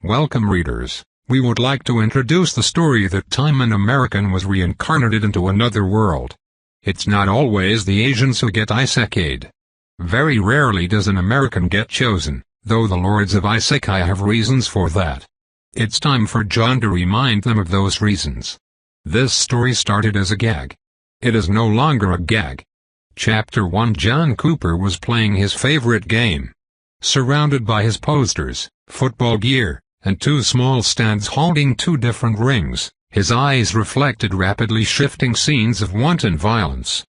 Welcome readers, we would like to introduce the story that Time an American was reincarnated into another world. It's not always the Asians who get isekai'd. Very rarely does an American get chosen, though the lords of Isekai have reasons for that. It's time for John to remind them of those reasons. This story started as a gag. It is no longer a gag. Chapter 1. John Cooper was playing his favorite game. Surrounded by his posters, football gear, and two small stands holding two different rings, his eyes reflected rapidly shifting scenes of wanton violence.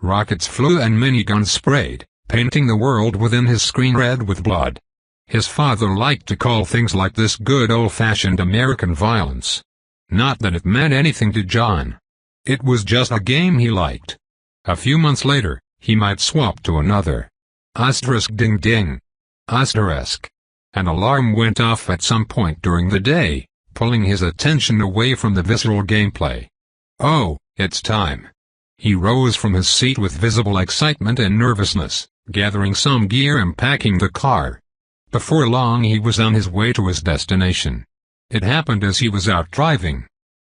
Rockets flew and miniguns sprayed, painting the world within his screen red with blood. His father liked to call things like this good old-fashioned American violence. Not that it meant anything to John. It was just a game he liked. A few months later, he might swap to another. Asterisk ding ding. Asterisk. An alarm went off at some point during the day, pulling his attention away from the visceral gameplay. Oh, it's time. He rose from his seat with visible excitement and nervousness, gathering some gear and packing the car. Before long he was on his way to his destination. It happened as he was out driving.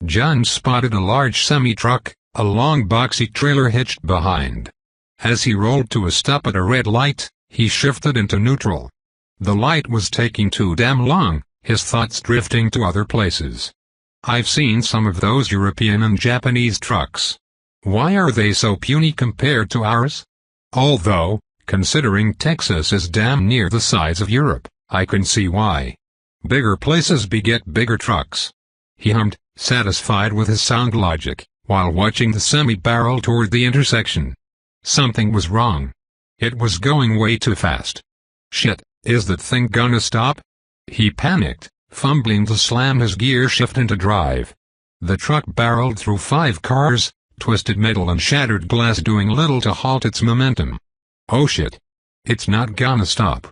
John spotted a large semi-truck, a long boxy trailer hitched behind. As he rolled to a stop at a red light, he shifted into neutral. The light was taking too damn long, his thoughts drifting to other places. I've seen some of those European and Japanese trucks. Why are they so puny compared to ours? Although, considering Texas is damn near the size of Europe, I can see why. Bigger places beget bigger trucks. He hummed, satisfied with his sound logic, while watching the semi barrel toward the intersection. Something was wrong. It was going way too fast. Shit. Is that thing gonna stop? He panicked, fumbling to slam his gear shift into drive. The truck barreled through 5 cars, twisted metal and shattered glass doing little to halt its momentum. Oh shit. It's not gonna stop.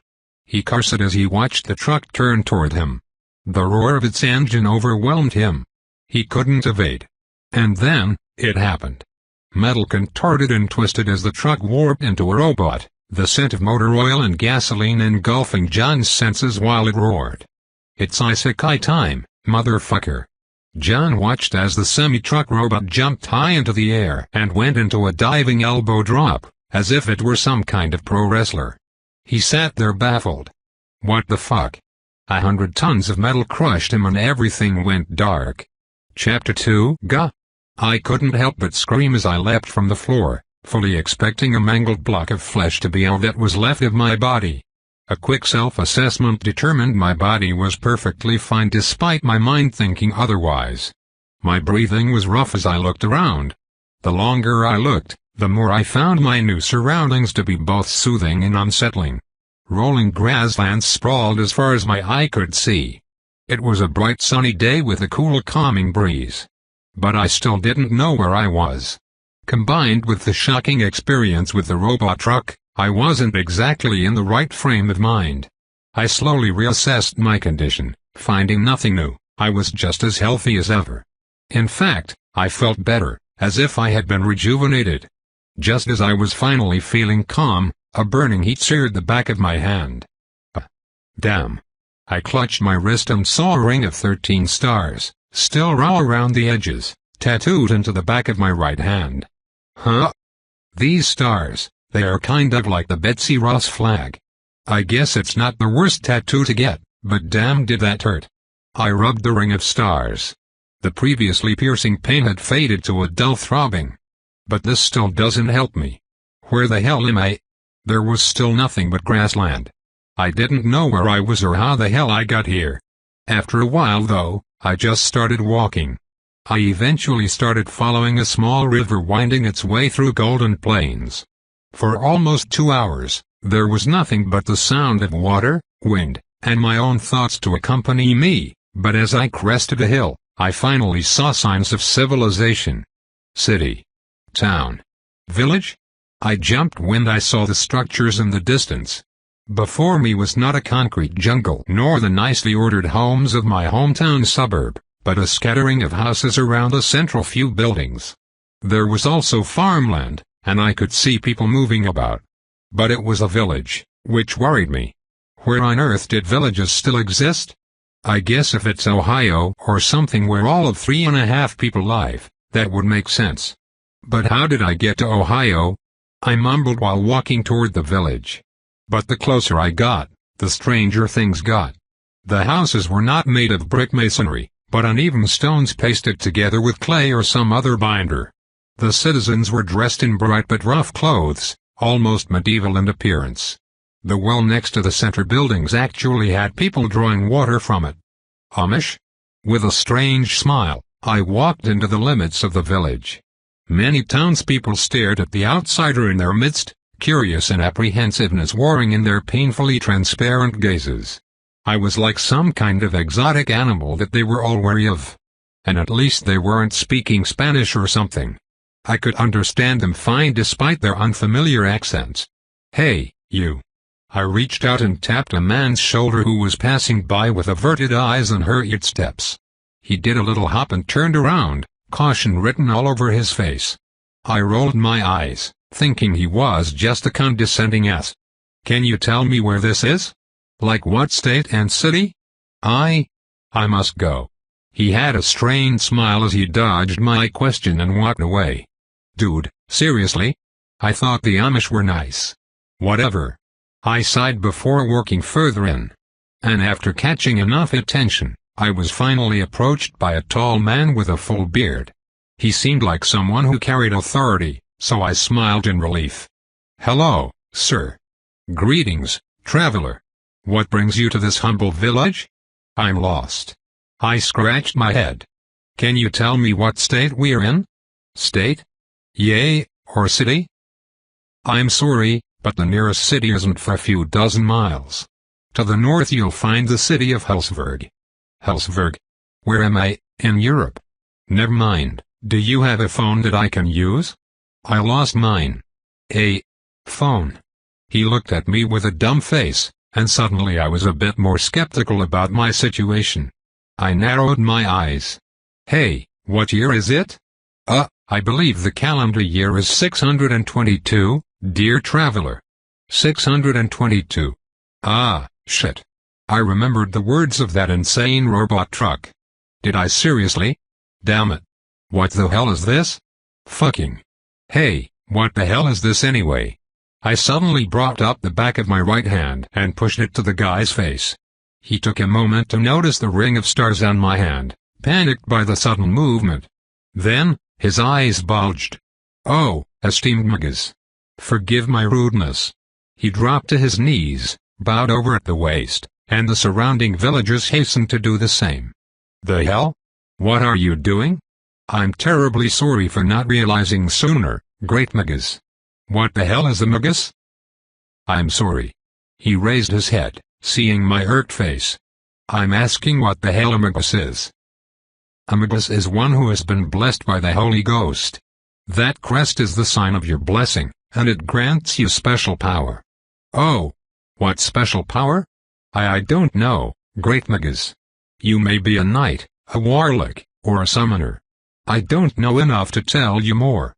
He cursed as he watched the truck turn toward him. The roar of its engine overwhelmed him. He couldn't evade. And then, it happened. Metal contorted and twisted as the truck warped into a robot. The scent of motor oil and gasoline engulfing John's senses while it roared. It's Isekai time, motherfucker. John watched as the semi-truck robot jumped high into the air and went into a diving elbow drop, as if it were some kind of pro wrestler. He sat there baffled. What the fuck? 100 tons of metal crushed him and everything went dark. Chapter 2. Gah! I couldn't help but scream as I leapt from the floor, fully expecting a mangled block of flesh to be all that was left of my body. A quick self-assessment determined my body was perfectly fine despite my mind thinking otherwise. My breathing was rough as I looked around. The longer I looked, the more I found my new surroundings to be both soothing and unsettling. Rolling grasslands sprawled as far as my eye could see. It was a bright sunny day with a cool calming breeze. But I still didn't know where I was. Combined with the shocking experience with the robot truck, I wasn't exactly in the right frame of mind. I slowly reassessed my condition, finding nothing new. I was just as healthy as ever. In fact, I felt better, as if I had been rejuvenated. Just as I was finally feeling calm, a burning heat seared the back of my hand. Damn. I clutched my wrist and saw a ring of 13 stars, still raw around the edges, tattooed into the back of my right hand. Huh? These stars, they are kind of like the Betsy Ross flag. I guess it's not the worst tattoo to get, but damn did that hurt. I rubbed the ring of stars. The previously piercing pain had faded to a dull throbbing. But this still doesn't help me. Where the hell am I? There was still nothing but grassland. I didn't know where I was or how the hell I got here. After a while though, I just started walking. I eventually started following a small river winding its way through golden plains. For almost 2 hours, there was nothing but the sound of water, wind, and my own thoughts to accompany me, but as I crested a hill, I finally saw signs of civilization. City. Town. Village? I jumped when I saw the structures in the distance. Before me was not a concrete jungle nor the nicely ordered homes of my hometown suburb, but a scattering of houses around a central few buildings. There was also farmland, and I could see people moving about. But it was a village, which worried me. Where on earth did villages still exist? I guess if it's Ohio or something where all of 3.5 people live, that would make sense. But how did I get to Ohio? I mumbled while walking toward the village. But the closer I got, the stranger things got. The houses were not made of brick masonry, but uneven stones pasted together with clay or some other binder. The citizens were dressed in bright but rough clothes, almost medieval in appearance. The well next to the center buildings actually had people drawing water from it. Amish? With a strange smile, I walked into the limits of the village. Many townspeople stared at the outsider in their midst, curious and apprehensiveness warring in their painfully transparent gazes. I was like some kind of exotic animal that they were all wary of. And at least they weren't speaking Spanish or something. I could understand them fine despite their unfamiliar accents. Hey, you. I reached out and tapped a man's shoulder who was passing by with averted eyes and hurried steps. He did a little hop and turned around, caution written all over his face. I rolled my eyes, thinking he was just a condescending ass. Can you tell me where this is? Like what state and city? I must go. He had a strained smile as he dodged my question and walked away. Dude, seriously? I thought the Amish were nice. Whatever. I sighed before working further in. And after catching enough attention, I was finally approached by a tall man with a full beard. He seemed like someone who carried authority, so I smiled in relief. Hello, sir. Greetings, traveler. What brings you to this humble village? I'm lost. I scratched my head. Can you tell me what state we're in? State? Yay, or city? I'm sorry, but the nearest city isn't for a few dozen miles. To the north you'll find the city of Helsberg. Helsberg? Where am I, in Europe? Never mind, do you have a phone that I can use? I lost mine. A phone. He looked at me with a dumb face, and suddenly I was a bit more skeptical about my situation. I narrowed my eyes. Hey, what year is it? I believe the calendar year is 622, dear traveler. 622. Ah, shit. I remembered the words of that insane robot truck. Did I seriously? Damn it. What the hell is this? Fucking. Hey, what the hell is this anyway? I suddenly brought up the back of my right hand and pushed it to the guy's face. He took a moment to notice the ring of stars on my hand, panicked by the sudden movement. Then, his eyes bulged. Oh, esteemed Muggas. Forgive my rudeness. He dropped to his knees, bowed over at the waist, and the surrounding villagers hastened to do the same. The hell? What are you doing? I'm terribly sorry for not realizing sooner, great Muggas. What the hell is a Muggas? I'm sorry. He raised his head, seeing my irked face. I'm asking what the hell a Muggas is. A Muggas is one who has been blessed by the Holy Ghost. That crest is the sign of your blessing, and it grants you special power. Oh, what special power? I don't know, great Muggas. You may be a knight, a warlock, or a summoner. I don't know enough to tell you more.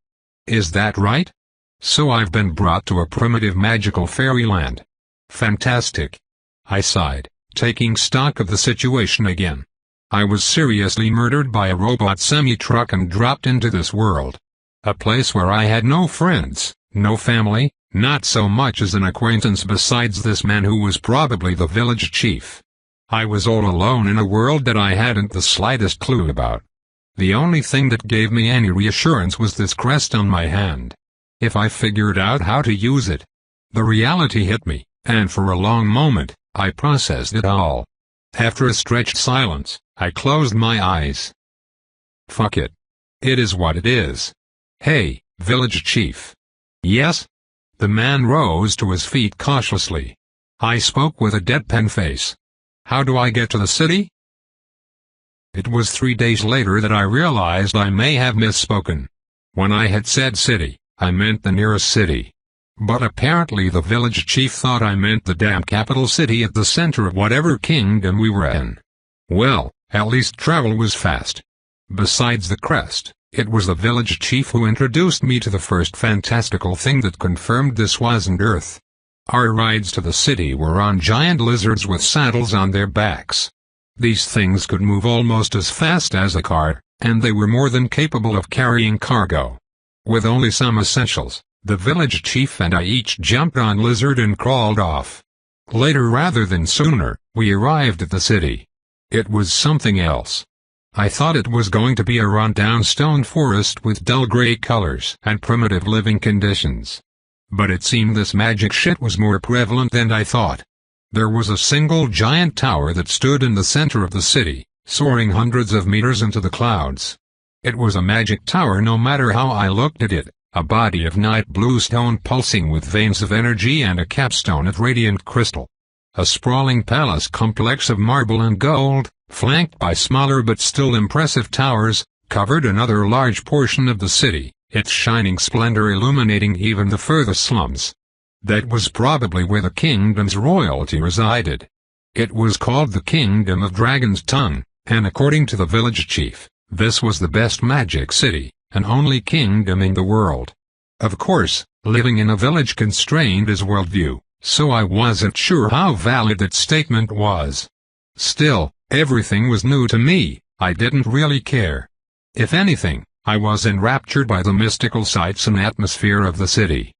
Is that right? So I've been brought to a primitive magical fairyland. Fantastic. I sighed, taking stock of the situation again. I was seriously murdered by a robot semi-truck and dropped into this world. A place where I had no friends, no family, not so much as an acquaintance besides this man who was probably the village chief. I was all alone in a world that I hadn't the slightest clue about. The only thing that gave me any reassurance was this crest on my hand. If I figured out how to use it. The reality hit me, and for a long moment, I processed it all. After a stretched silence, I closed my eyes. Fuck it. It is what it is. Hey, village chief. Yes? The man rose to his feet cautiously. I spoke with a deadpan face. How do I get to the city? It was 3 days later that I realized I may have misspoken. When I had said city, I meant the nearest city. But apparently the village chief thought I meant the damn capital city at the center of whatever kingdom we were in. Well, at least travel was fast. Besides the crest, it was the village chief who introduced me to the first fantastical thing that confirmed this wasn't Earth. Our rides to the city were on giant lizards with saddles on their backs. These things could move almost as fast as a car, and they were more than capable of carrying cargo. With only some essentials, the village chief and I each jumped on Lizard and crawled off. Later rather than sooner, we arrived at the city. It was something else. I thought it was going to be a run-down stone forest with dull gray colors and primitive living conditions. But it seemed this magic shit was more prevalent than I thought. There was a single giant tower that stood in the center of the city, soaring hundreds of meters into the clouds. It was a magic tower no matter how I looked at it, a body of night blue stone pulsing with veins of energy and a capstone of radiant crystal. A sprawling palace complex of marble and gold, flanked by smaller but still impressive towers, covered another large portion of the city, its shining splendor illuminating even the furthest slums. That was probably where the kingdom's royalty resided. It was called the Kingdom of Dragon's Tongue, and according to the village chief, this was the best magic city, and only kingdom in the world. Of course, living in a village constrained his worldview, so I wasn't sure how valid that statement was. Still, everything was new to me, I didn't really care. If anything, I was enraptured by the mystical sights and atmosphere of the city.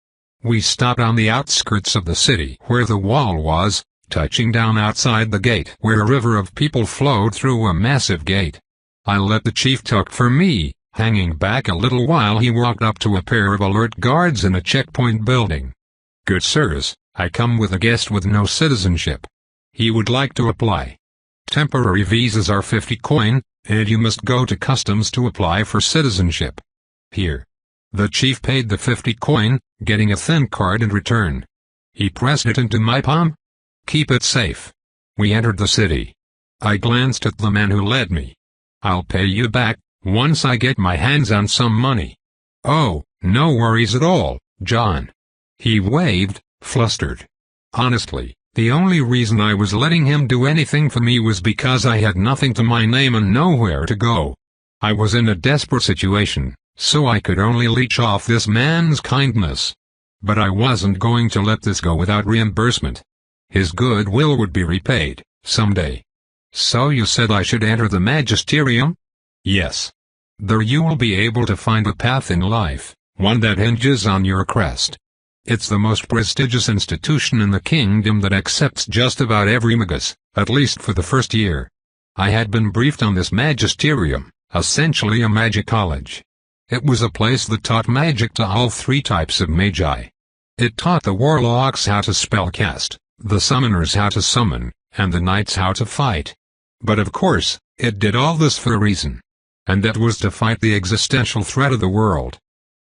We stopped on the outskirts of the city where the wall was, touching down outside the gate where a river of people flowed through a massive gate. I let the chief talk for me, hanging back a little while he walked up to a pair of alert guards in a checkpoint building. "Good sirs, I come with a guest with no citizenship. He would like to apply. Temporary visas are 50 coin, and you must go to customs to apply for citizenship. Here." The chief paid the 50 coin, getting a thin card in return. He pressed it into my palm. "Keep it safe." We entered the city. I glanced at the man who led me. "I'll pay you back, once I get my hands on some money." "Oh, no worries at all, John." He waved, flustered. Honestly, the only reason I was letting him do anything for me was because I had nothing to my name and nowhere to go. I was in a desperate situation, so I could only leech off this man's kindness. But I wasn't going to let this go without reimbursement. His goodwill would be repaid, someday. "So you said I should enter the magisterium?" "Yes. There you will be able to find a path in life, one that hinges on your crest. It's the most prestigious institution in the kingdom that accepts just about every magus, at least for the first year." I had been briefed on this magisterium, essentially a magic college. It was a place that taught magic to all three types of magi. It taught the warlocks how to spellcast, the summoners how to summon, and the knights how to fight. But of course, it did all this for a reason. And that was to fight the existential threat of the world.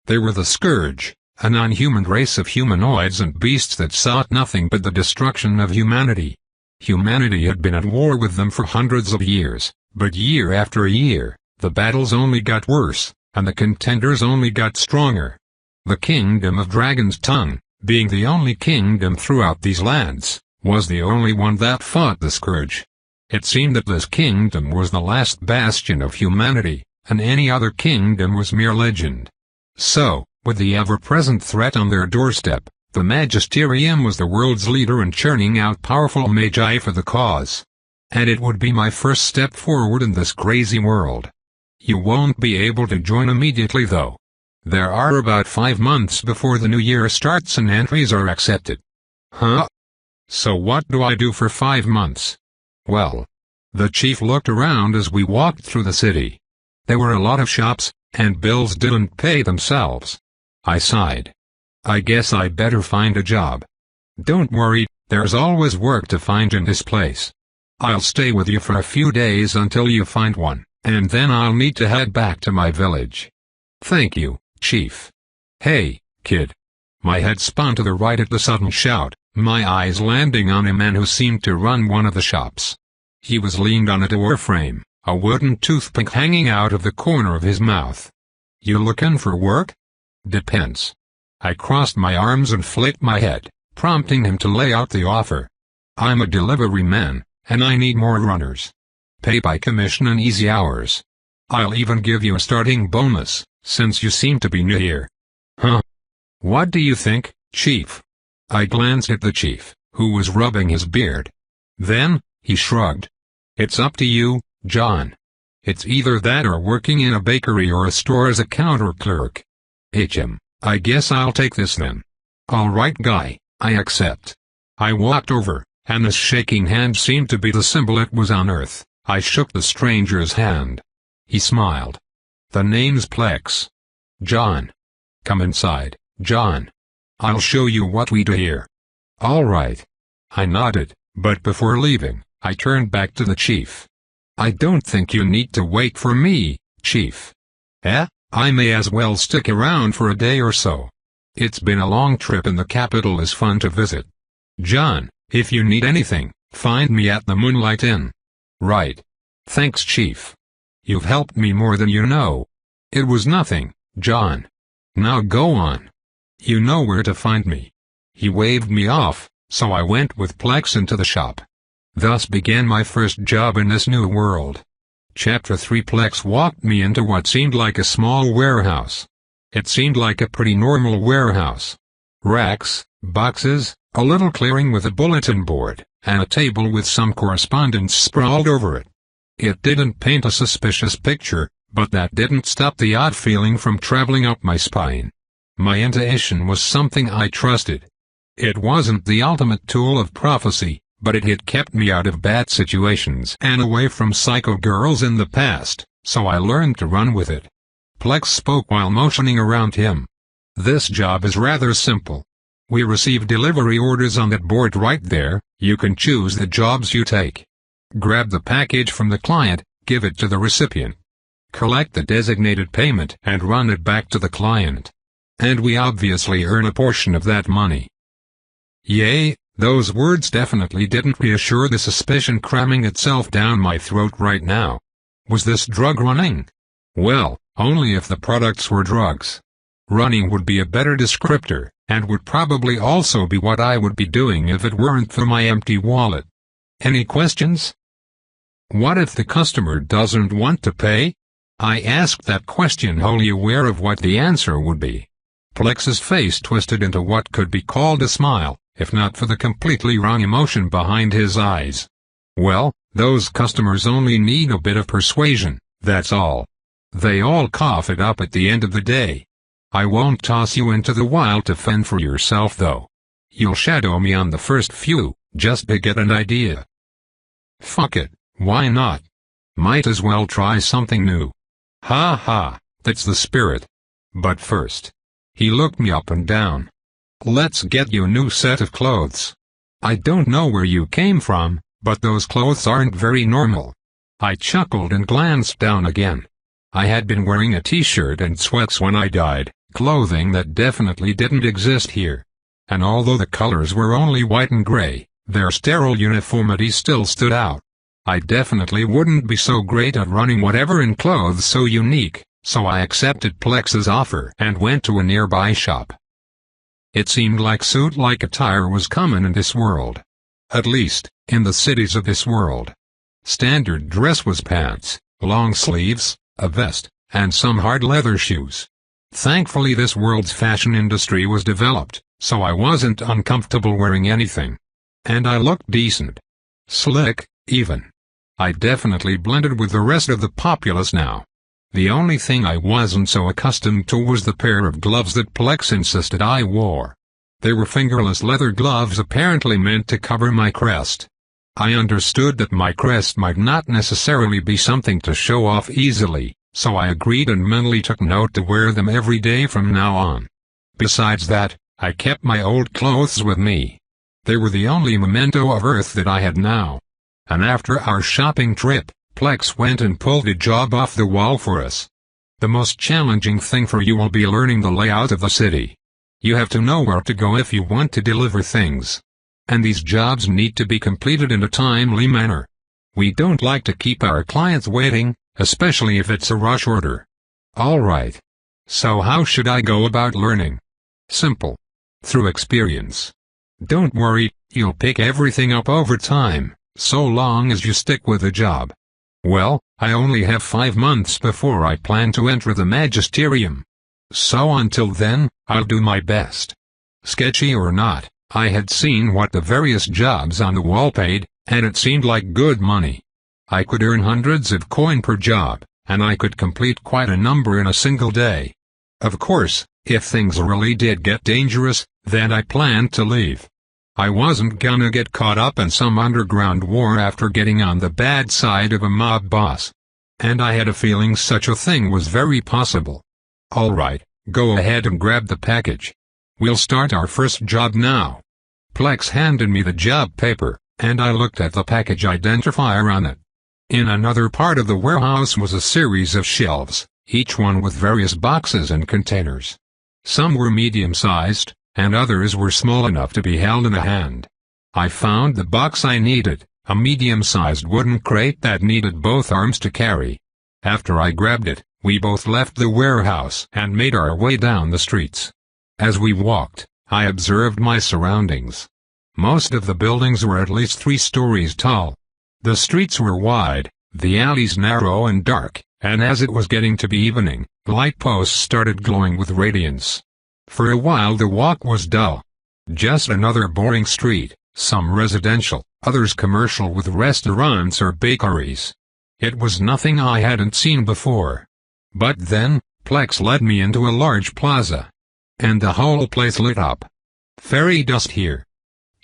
They were the Scourge, a non-human race of humanoids and beasts that sought nothing but the destruction of humanity. Humanity had been at war with them for hundreds of years, but year after year, the battles only got worse, and the contenders only got stronger. The Kingdom of Dragon's Tongue, being the only kingdom throughout these lands, was the only one that fought the Scourge. It seemed that this kingdom was the last bastion of humanity, and any other kingdom was mere legend. So, with the ever-present threat on their doorstep, the magisterium was the world's leader in churning out powerful magi for the cause. And it would be my first step forward in this crazy world. You won't be able to join immediately though. There are about 5 months before the new year starts and entries are accepted. Huh? So what do I do for 5 months? Well, the chief looked around as we walked through the city. There were a lot of shops, and bills didn't pay themselves. I sighed. I guess I better find a job. Don't worry, there's always work to find in this place. I'll stay with you for a few days until you find one, and then I'll need to head back to my village. Thank you, Chief. Hey, kid. My head spun to the right at the sudden shout, my eyes landing on a man who seemed to run one of the shops. He was leaned on a door frame, a wooden toothpick hanging out of the corner of his mouth. You looking for work? Depends. I crossed my arms and flicked my head, prompting him to lay out the offer. I'm a delivery man, and I need more runners. Pay by commission and easy hours. I'll even give you a starting bonus, since you seem to be new here. Huh? What do you think, Chief? I glanced at the chief, who was rubbing his beard. Then, he shrugged. It's up to you, John. It's either that or working in a bakery or a store as a counter clerk. I guess I'll take this then. All right, guy, I accept. I walked over, and this shaking hand seemed to be the symbol it was on earth. I shook the stranger's hand. He smiled. The name's Plex. John. Come inside, John. I'll show you what we do here. All right. I nodded, but before leaving, I turned back to the chief. I don't think you need to wait for me, Chief. I may as well stick around for a day or so. It's been a long trip and the capital is fun to visit. John, if you need anything, find me at the Moonlight Inn. Right. Thanks, Chief. You've helped me more than you know. It was nothing, John. Now go on. You know where to find me. He waved me off, so I went with Plex into the shop. Thus began my first job in this new world. Chapter 3. Plex walked me into what seemed like a small warehouse. It seemed like a pretty normal warehouse. Racks, boxes, a little clearing with a bulletin board, and a table with some correspondence sprawled over it. It didn't paint a suspicious picture, but that didn't stop the odd feeling from traveling up my spine. My intuition was something I trusted. It wasn't the ultimate tool of prophecy, but it had kept me out of bad situations and away from psycho girls in the past, so I learned to run with it. Plex spoke while motioning around him. This job is rather simple. We receive delivery orders on that board right there. You can choose the jobs you take. Grab the package from the client, give it to the recipient. Collect the designated payment and run it back to the client. And we obviously earn a portion of that money. Yay, those words definitely didn't reassure the suspicion cramming itself down my throat right now. Was this drug running? Well, only if the products were drugs. Running would be a better descriptor, and would probably also be what I would be doing if it weren't for my empty wallet. Any questions? What if the customer doesn't want to pay? I asked that question wholly aware of what the answer would be. Plex's face twisted into what could be called a smile, if not for the completely wrong emotion behind his eyes. Well, those customers only need a bit of persuasion, that's all. They all cough it up at the end of the day. I won't toss you into the wild to fend for yourself though. You'll shadow me on the first few, just to get an idea. Fuck it, why not? Might as well try something new. Ha ha, that's the spirit. But first. He looked me up and down. Let's get you a new set of clothes. I don't know where you came from, but those clothes aren't very normal. I chuckled and glanced down again. I had been wearing a t-shirt and sweats when I died, clothing that definitely didn't exist here. And although the colors were only white and gray, their sterile uniformity still stood out. I definitely wouldn't be so great at running whatever in clothes so unique, so I accepted Plex's offer and went to a nearby shop. It seemed like suit-like attire was common in this world. At least, in the cities of this world. Standard dress was pants, long sleeves, a vest, and some hard leather shoes. Thankfully this world's fashion industry was developed, so I wasn't uncomfortable wearing anything. And I looked decent. Slick, even. I definitely blended with the rest of the populace now. The only thing I wasn't so accustomed to was the pair of gloves that Plex insisted I wore. They were fingerless leather gloves apparently meant to cover my crest. I understood that my crest might not necessarily be something to show off easily, so I agreed and mentally took note to wear them every day from now on. Besides that, I kept my old clothes with me. They were the only memento of Earth that I had now. And after our shopping trip, Plex went and pulled a job off the wall for us. The most challenging thing for you will be learning the layout of the city. You have to know where to go if you want to deliver things. And these jobs need to be completed in a timely manner. We don't like to keep our clients waiting, especially if it's a rush order. Alright. So how should I go about learning? Simple. Through experience. Don't worry, you'll pick everything up over time, so long as you stick with the job. Well, I only have 5 months before I plan to enter the magisterium. So until then, I'll do my best. Sketchy or not, I had seen what the various jobs on the wall paid, and it seemed like good money. I could earn hundreds of coin per job, and I could complete quite a number in a single day. Of course, if things really did get dangerous, then I planned to leave. I wasn't gonna get caught up in some underground war after getting on the bad side of a mob boss. And I had a feeling such a thing was very possible. Alright, go ahead and grab the package. We'll start our first job now. Plex handed me the job paper, and I looked at the package identifier on it. In another part of the warehouse was a series of shelves, each one with various boxes and containers. Some were medium-sized, and others were small enough to be held in a hand. I found the box I needed, a medium-sized wooden crate that needed both arms to carry. After I grabbed it, we both left the warehouse and made our way down the streets. As we walked, I observed my surroundings. Most of the buildings were at least 3 stories tall. The streets were wide, the alleys narrow and dark, and as it was getting to be evening, light posts started glowing with radiance. For a while the walk was dull. Just another boring street, some residential, others commercial with restaurants or bakeries. It was nothing I hadn't seen before. But then, Plex led me into a large plaza. And the whole place lit up. Fairy dust here.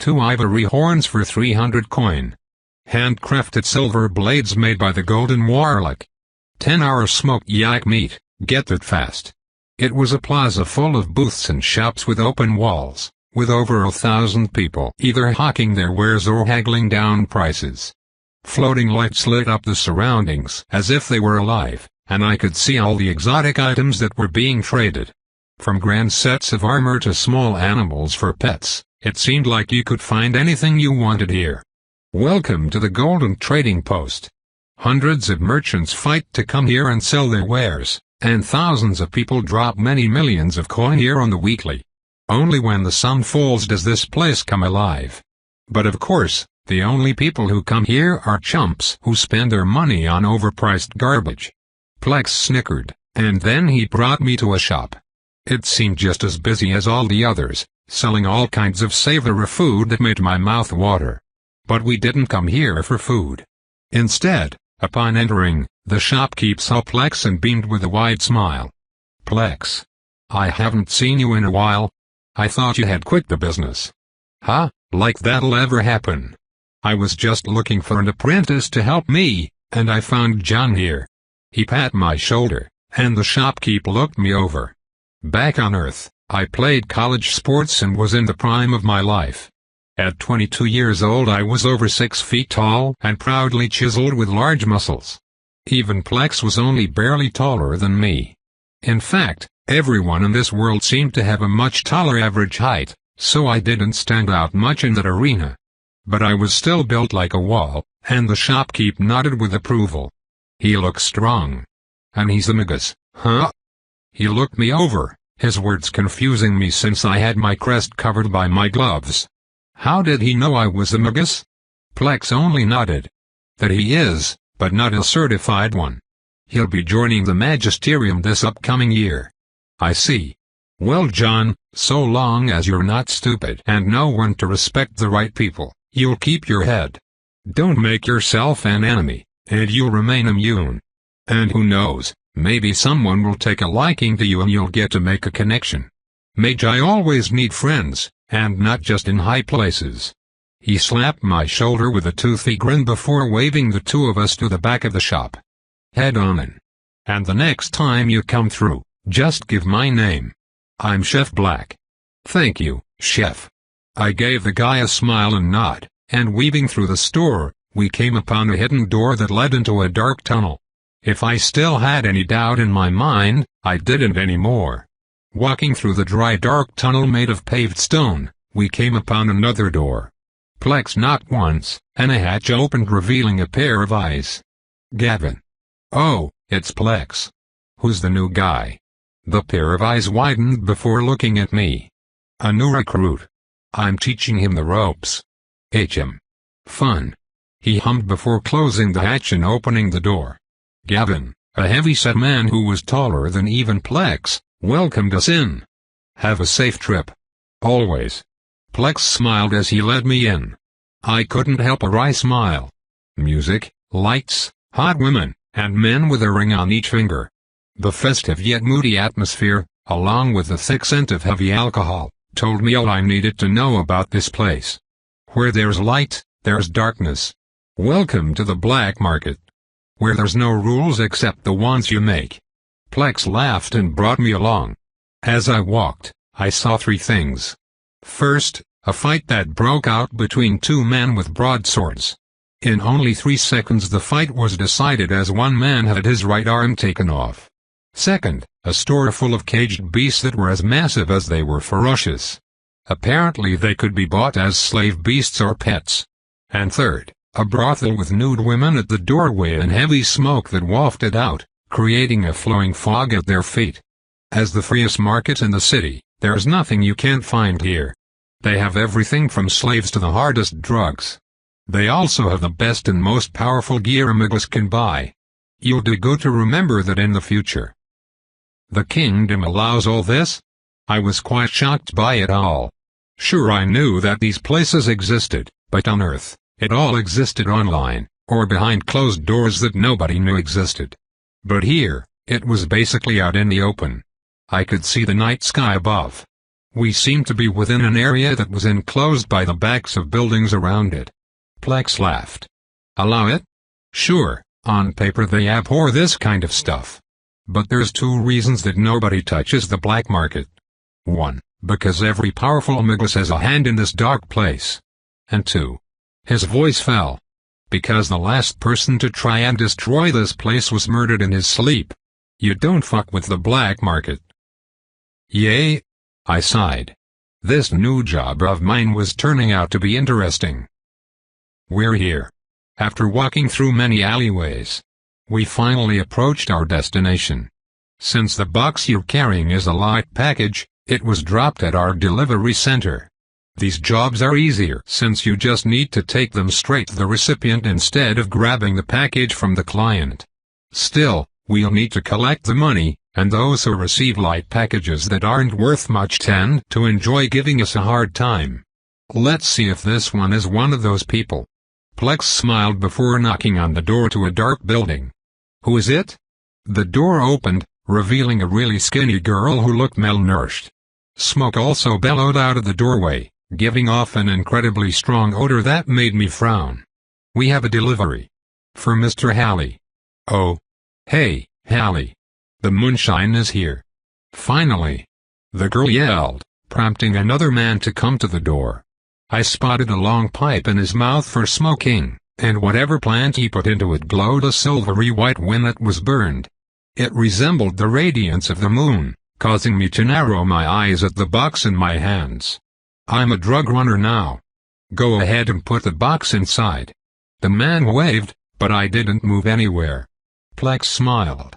2 ivory horns for 300 coin. Handcrafted silver blades made by the golden warlock. 10-hour smoked yak meat, get that fast. It was a plaza full of booths and shops with open walls, with over 1,000 people either hawking their wares or haggling down prices. Floating lights lit up the surroundings as if they were alive, and I could see all the exotic items that were being traded. From grand sets of armor to small animals for pets, it seemed like you could find anything you wanted here. Welcome to the Golden Trading Post. Hundreds of merchants fight to come here and sell their wares, and thousands of people drop many millions of coin here on the weekly. Only when the sun falls does this place come alive. But of course, the only people who come here are chumps who spend their money on overpriced garbage. Plex snickered, and then he brought me to a shop. It seemed just as busy as all the others, selling all kinds of savory food that made my mouth water. But we didn't come here for food. Instead, upon entering, the shopkeeper saw Plex and beamed with a wide smile. Plex. I haven't seen you in a while. I thought you had quit the business. Huh, like that'll ever happen. I was just looking for an apprentice to help me, and I found John here. He pat my shoulder, and the shopkeeper looked me over. Back on Earth, I played college sports and was in the prime of my life. At 22 years old I was over 6 feet tall and proudly chiseled with large muscles. Even Plex was only barely taller than me. In fact, everyone in this world seemed to have a much taller average height, so I didn't stand out much in that arena. But I was still built like a wall, and the shopkeeper nodded with approval. He looks strong. And he's a Magus, huh? He looked me over, his words confusing me since I had my crest covered by my gloves. How did he know I was a Magus? Plex only nodded. That he is, but not a certified one. He'll be joining the Magisterium this upcoming year. I see. Well John, so long as you're not stupid and know when to respect the right people, you'll keep your head. Don't make yourself an enemy, and you'll remain immune. And who knows, maybe someone will take a liking to you and you'll get to make a connection. Magi always need friends, and not just in high places. He slapped my shoulder with a toothy grin before waving the two of us to the back of the shop. Head on in. And the next time you come through, just give my name. I'm Chef Black. Thank you, Chef. I gave the guy a smile and nod, and weaving through the store, we came upon a hidden door that led into a dark tunnel. If I still had any doubt in my mind, I didn't anymore. Walking through the dry dark tunnel made of paved stone, we came upon another door. Plex knocked once, and a hatch opened revealing a pair of eyes. Gavin. Oh, it's Plex. Who's the new guy? The pair of eyes widened before looking at me. A new recruit. I'm teaching him the ropes. HM. Fun. He hummed before closing the hatch and opening the door. Gavin, a heavy-set man who was taller than even Plex, welcomed us in. Have a safe trip. Always. Plex smiled as he led me in. I couldn't help a wry smile. Music, lights, hot women, and men with a ring on each finger. The festive yet moody atmosphere, along with the thick scent of heavy alcohol, told me all I needed to know about this place. Where there's light, there's darkness. Welcome to the black market, where there's no rules except the ones you make. Plex laughed and brought me along. As I walked, I saw three things. First, a fight that broke out between two men with broadswords. In only 3 seconds the fight was decided as one man had his right arm taken off. Second, a store full of caged beasts that were as massive as they were ferocious. Apparently they could be bought as slave beasts or pets. And third, a brothel with nude women at the doorway and heavy smoke that wafted out, creating a flowing fog at their feet. As the freest market in the city, there's nothing you can't find here. They have everything from slaves to the hardest drugs. They also have the best and most powerful gear Amigos can buy. You'll do good to remember that in the future. The kingdom allows all this? I was quite shocked by it all. Sure, I knew that these places existed, but on Earth, it all existed online, or behind closed doors that nobody knew existed. But here, it was basically out in the open. I could see the night sky above. We seemed to be within an area that was enclosed by the backs of buildings around it. Plex laughed. Allow it? Sure, on paper they abhor this kind of stuff. But there's 2 reasons that nobody touches the black market. 1, because every powerful Amigos has a hand in this dark place. And 2. His voice fell. Because the last person to try and destroy this place was murdered in his sleep. You don't fuck with the black market. Yay? I sighed. This new job of mine was turning out to be interesting. We're here. After walking through many alleyways, we finally approached our destination. Since the box you're carrying is a light package, it was dropped at our delivery center. These jobs are easier since you just need to take them straight to the recipient instead of grabbing the package from the client. Still, we'll need to collect the money, and those who receive light packages that aren't worth much tend to enjoy giving us a hard time. Let's see if this one is one of those people. Plex smiled before knocking on the door to a dark building. Who is it? The door opened, revealing a really skinny girl who looked malnourished. Smoke also bellowed out of the doorway, giving off an incredibly strong odor that made me frown. We have a delivery. For Mr. Hallie. Oh. Hey, Hallie. The moonshine is here. Finally. The girl yelled, prompting another man to come to the door. I spotted a long pipe in his mouth for smoking, and whatever plant he put into it glowed a silvery white when it was burned. It resembled the radiance of the moon, causing me to narrow my eyes at the box in my hands. I'm a drug runner now. Go ahead and put the box inside. The man waved, but I didn't move anywhere. Plex smiled.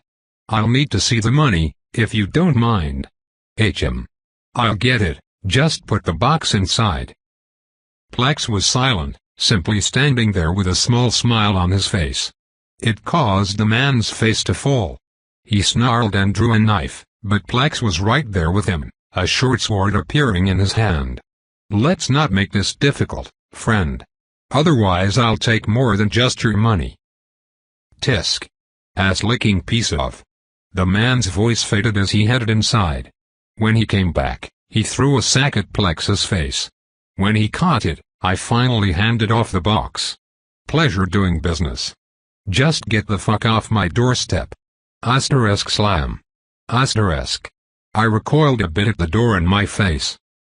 I'll need to see the money, if you don't mind. I'll get it, just put the box inside. Plex was silent, simply standing there with a small smile on his face. It caused the man's face to fall. He snarled and drew a knife, but Plex was right there with him, a short sword appearing in his hand. Let's not make this difficult, friend. Otherwise I'll take more than just your money. Tisk. Ass-licking piece of. The man's voice faded as he headed inside. When he came back, he threw a sack at Plex's face. When he caught it, I finally handed off the box. Pleasure doing business. Just get the fuck off my doorstep. *slam. I recoiled a bit at the door in my face.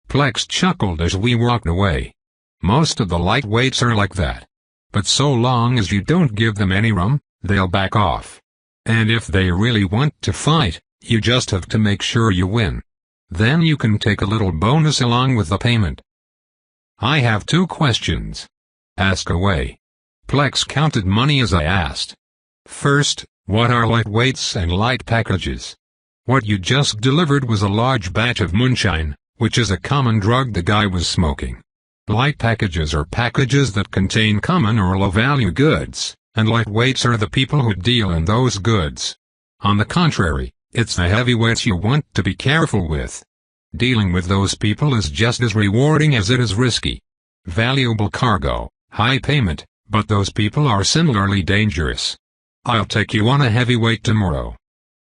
Plex chuckled as we walked away. Most of the lightweights are like that. But so long as you don't give them any room, they'll back off. And if they really want to fight, you just have to make sure you win. Then you can take a little bonus along with the payment. I have 2 questions. Ask away. Plex counted money as I asked. First, what are lightweights and light packages? What you just delivered was a large batch of moonshine, which is a common drug the guy was smoking. Light packages are packages that contain common or low-value goods, and lightweights are the people who deal in those goods. On the contrary, it's the heavyweights you want to be careful with. Dealing with those people is just as rewarding as it is risky. Valuable cargo, high payment, but those people are similarly dangerous. I'll take you on a heavyweight tomorrow.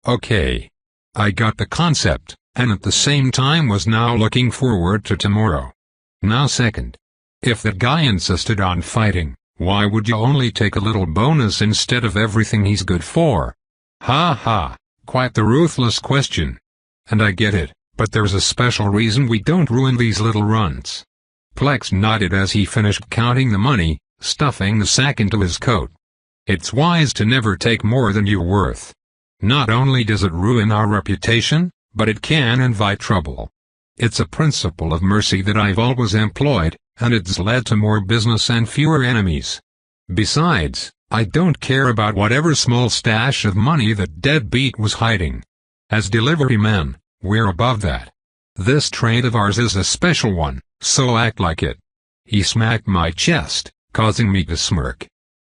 Okay. I got the concept, and at the same time was now looking forward to tomorrow. Now second. If that guy insisted on fighting, why would you only take a little bonus instead of everything he's good for? Ha ha, quite the ruthless question. And I get it, but there's a special reason we don't ruin these little runs. Plex nodded as he finished counting the money, stuffing the sack into his coat. It's wise to never take more than you're worth. Not only does it ruin our reputation, but it can invite trouble. It's a principle of mercy that I've always employed, and it's led to more business and fewer enemies. Besides, I don't care about whatever small stash of money that deadbeat was hiding. As delivery men, we're above that. This trade of ours is a special one, so act like it. He smacked my chest, causing me to smirk.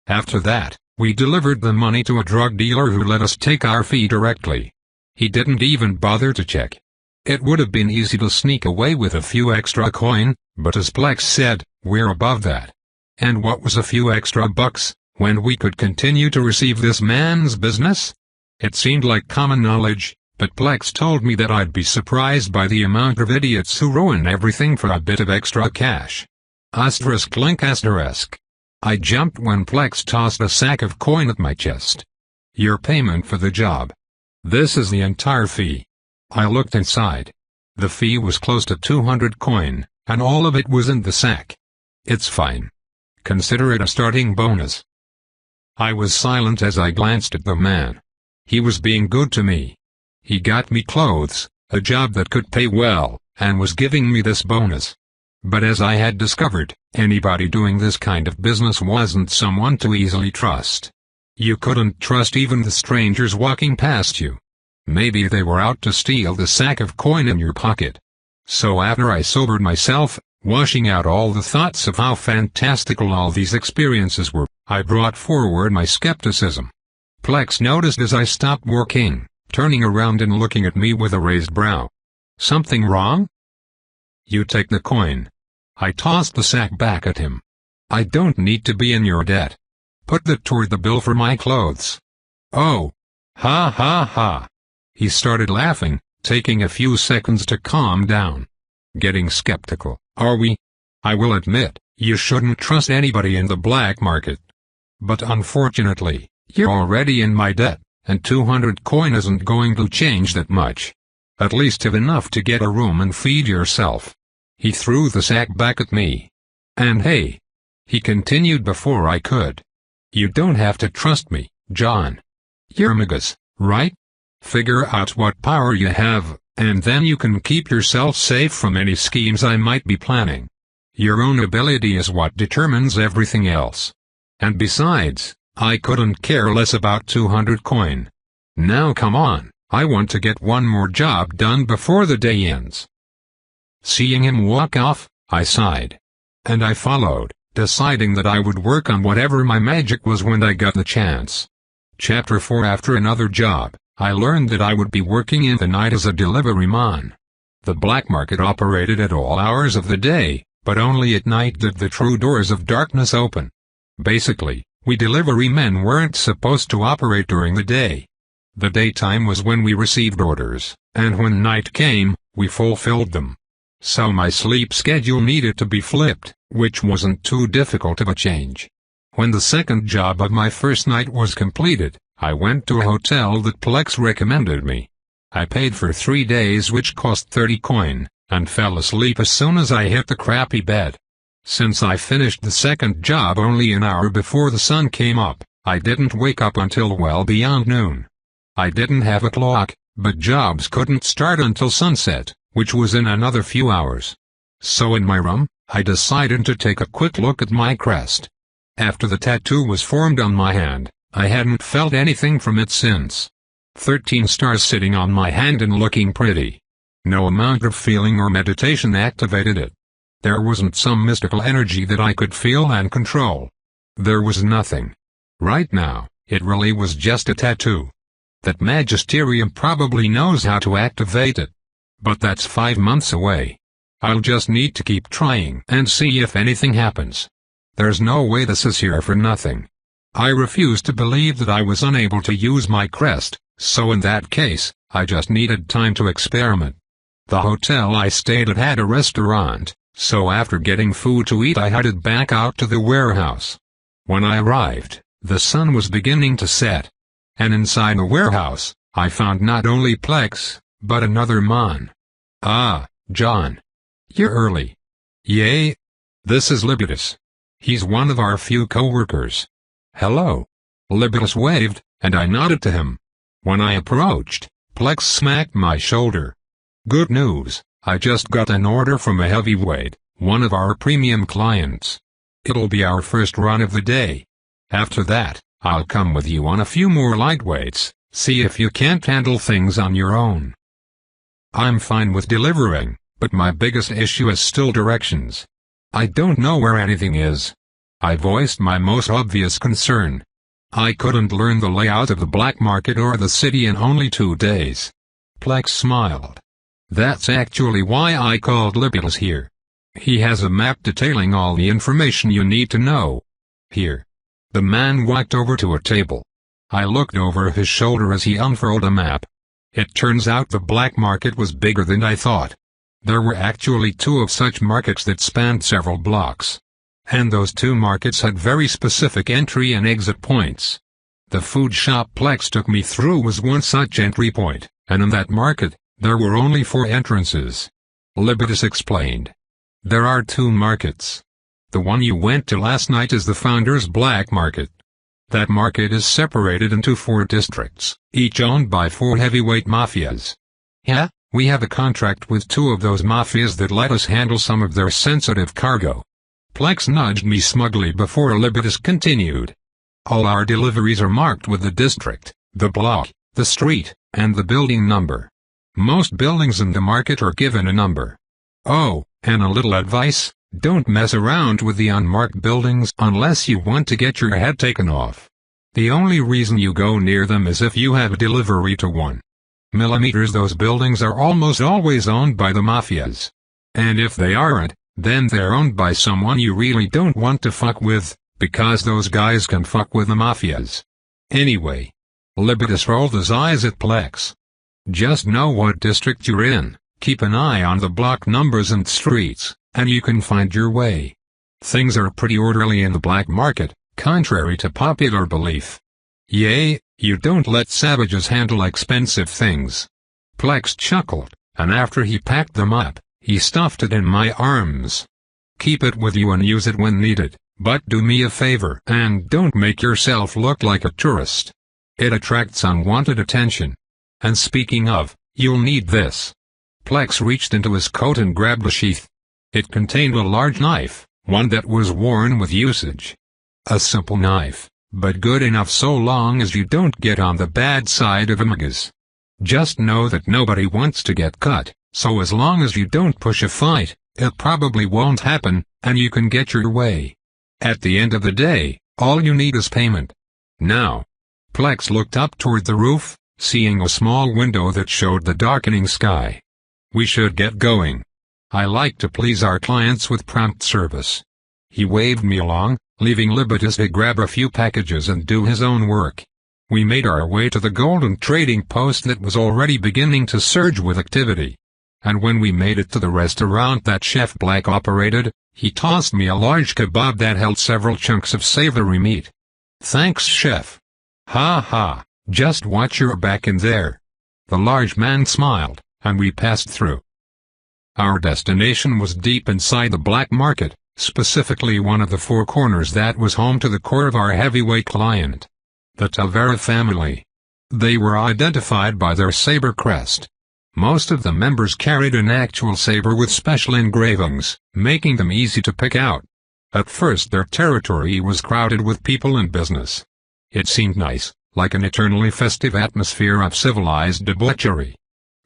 After that, we delivered the money to a drug dealer who let us take our fee directly. He didn't even bother to check. It would have been easy to sneak away with a few extra coin, but as Plex said, we're above that. And what was a few extra bucks, when we could continue to receive this man's business? It seemed like common knowledge, but Plex told me that I'd be surprised by the amount of idiots who ruin everything for a bit of extra cash. Asterisk link asterisk. I jumped when Plex tossed a sack of coin at my chest. Your payment for the job. This is the entire fee. I looked inside. The fee was close to 200 coin, and all of it was in the sack. It's fine. Consider it a starting bonus. I was silent as I glanced at the man. He was being good to me. He got me clothes, a job that could pay well, and was giving me this bonus. But as I had discovered, anybody doing this kind of business wasn't someone to easily trust. You couldn't trust even the strangers walking past you. Maybe they were out to steal the sack of coin in your pocket. So after I sobered myself, washing out all the thoughts of how fantastical all these experiences were, I brought forward my skepticism. Plex noticed as I stopped working, turning around and looking at me with a raised brow. Something wrong? You take the coin. I tossed the sack back at him. I don't need to be in your debt. Put that toward the bill for my clothes. Oh. Ha ha ha. He started laughing, taking a few seconds to calm down. Getting skeptical, are we? I will admit, you shouldn't trust anybody in the black market. But unfortunately, you're already in my debt, and 200 coin isn't going to change that much. At least have enough to get a room and feed yourself. He threw the sack back at me. And hey. He continued before I could. You don't have to trust me, John. You're Megas, right? Figure out what power you have, and then you can keep yourself safe from any schemes I might be planning. Your own ability is what determines everything else. And besides, I couldn't care less about 200 coin. Now come on, I want to get one more job done before the day ends. Seeing him walk off, I sighed. And I followed, deciding that I would work on whatever my magic was when I got the chance. Chapter 4. After another job, I learned that I would be working in the night as a delivery man. The black market operated at all hours of the day, but only at night did the true doors of darkness open. Basically, we delivery men weren't supposed to operate during the day. The daytime was when we received orders, and when night came, we fulfilled them. So my sleep schedule needed to be flipped, which wasn't too difficult of a change. When the second job of my first night was completed, I went to a hotel that Plex recommended me. I paid for 3 days, which cost 30 coin, and fell asleep as soon as I hit the crappy bed. Since I finished the second job only an hour before the sun came up, I didn't wake up until well beyond noon. I didn't have a clock, but jobs couldn't start until sunset, which was in another few hours. So in my room, I decided to take a quick look at my crest. After the tattoo was formed on my hand, I hadn't felt anything from it since. 13 stars sitting on my hand and looking pretty. No amount of feeling or meditation activated it. There wasn't some mystical energy that I could feel and control. There was nothing. Right now, it really was just a tattoo. That Magisterium probably knows how to activate it. But that's 5 months away. I'll just need to keep trying and see if anything happens. There's no way this is here for nothing. I refused to believe that I was unable to use my crest, so in that case, I just needed time to experiment. The hotel I stayed at had a restaurant, so after getting food to eat I headed back out to the warehouse. When I arrived, the sun was beginning to set. And inside the warehouse, I found not only Plex, but another man. Ah, John. You're early. Yay. This is Libitus. He's one of our few co-workers. Hello. Libitus waved, and I nodded to him. When I approached, Plex smacked my shoulder. Good news, I just got an order from a heavyweight, one of our premium clients. It'll be our first run of the day. After that, I'll come with you on a few more lightweights, see if you can't handle things on your own. I'm fine with delivering, but my biggest issue is still directions. I don't know where anything is. I voiced my most obvious concern. I couldn't learn the layout of the black market or the city in only 2 days. Plex smiled. That's actually why I called Libitus here. He has a map detailing all the information you need to know. Here. The man walked over to a table. I looked over his shoulder as he unfurled a map. It turns out the black market was bigger than I thought. There were actually 2 of such markets that spanned several blocks. And those 2 markets had very specific entry and exit points. The food shop Plex took me through was one such entry point, and in that market, there were only 4 entrances. Libitus explained. There are 2 markets. The one you went to last night is the Founders Black Market. That market is separated into 4 districts, each owned by 4 heavyweight mafias. Yeah, we have a contract with 2 of those mafias that let us handle some of their sensitive cargo. Plex nudged me smugly before Libitus continued. All our deliveries are marked with the district, the block, the street, and the building number. Most buildings in the market are given a number. Oh, and a little advice. Don't mess around with the unmarked buildings unless you want to get your head taken off. The only reason you go near them is if you have a delivery to 1 millimeter. Those buildings are almost always owned by the mafias. And if they aren't, then they're owned by someone you really don't want to fuck with, because those guys can fuck with the mafias. Anyway. Libitus rolled his eyes at Plex. Just know what district you're in, keep an eye on the block numbers and streets, and you can find your way. Things are pretty orderly in the black market, contrary to popular belief. Yay, you don't let savages handle expensive things. Plex chuckled, and after he packed them up, he stuffed it in my arms. Keep it with you and use it when needed, but do me a favor and don't make yourself look like a tourist. It attracts unwanted attention. And speaking of, you'll need this. Plex reached into his coat and grabbed a sheath. It contained a large knife, one that was worn with usage. A simple knife, but good enough so long as you don't get on the bad side of amigas. Just know that nobody wants to get cut, so as long as you don't push a fight, it probably won't happen, and you can get your way. At the end of the day, all you need is payment. Now. Plex looked up toward the roof, seeing a small window that showed the darkening sky. We should get going. I like to please our clients with prompt service. He waved me along, leaving Libitus to grab a few packages and do his own work. We made our way to the golden trading post that was already beginning to surge with activity. And when we made it to the restaurant that Chef Black operated, he tossed me a large kebab that held several chunks of savory meat. Thanks, Chef. Ha ha, just watch your back in there. The large man smiled, and we passed through. Our destination was deep inside the black market, specifically one of the 4 corners that was home to the core of our heavyweight client. The Tavera family. They were identified by their saber crest. Most of the members carried an actual saber with special engravings, making them easy to pick out. At first their territory was crowded with people and business. It seemed nice, like an eternally festive atmosphere of civilized debauchery.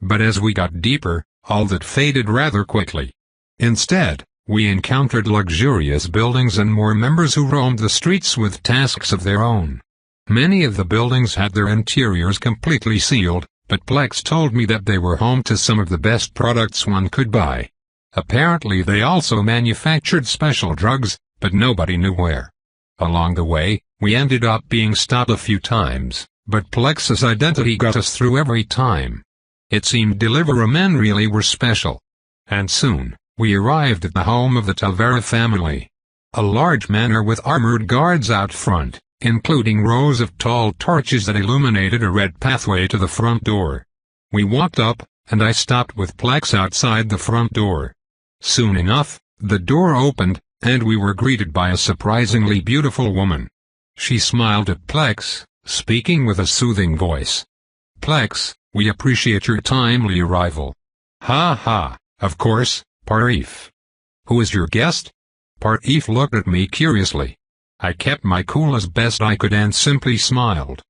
But as we got deeper, all that faded rather quickly. Instead, we encountered luxurious buildings and more members who roamed the streets with tasks of their own. Many of the buildings had their interiors completely sealed, but Plex told me that they were home to some of the best products one could buy. Apparently they also manufactured special drugs, but nobody knew where. Along the way, we ended up being stopped a few times, but Plex's identity got us through every time. It seemed Deliverer men really were special. And soon, we arrived at the home of the Tavera family. A large manor with armored guards out front, including rows of tall torches that illuminated a red pathway to the front door. We walked up, and I stopped with Plex outside the front door. Soon enough, the door opened, and we were greeted by a surprisingly beautiful woman. She smiled at Plex, speaking with a soothing voice. "Plex, we appreciate your timely arrival." "Ha ha, of course, Parif. Who is your guest?" Parif looked at me curiously. I kept my cool as best I could and simply smiled.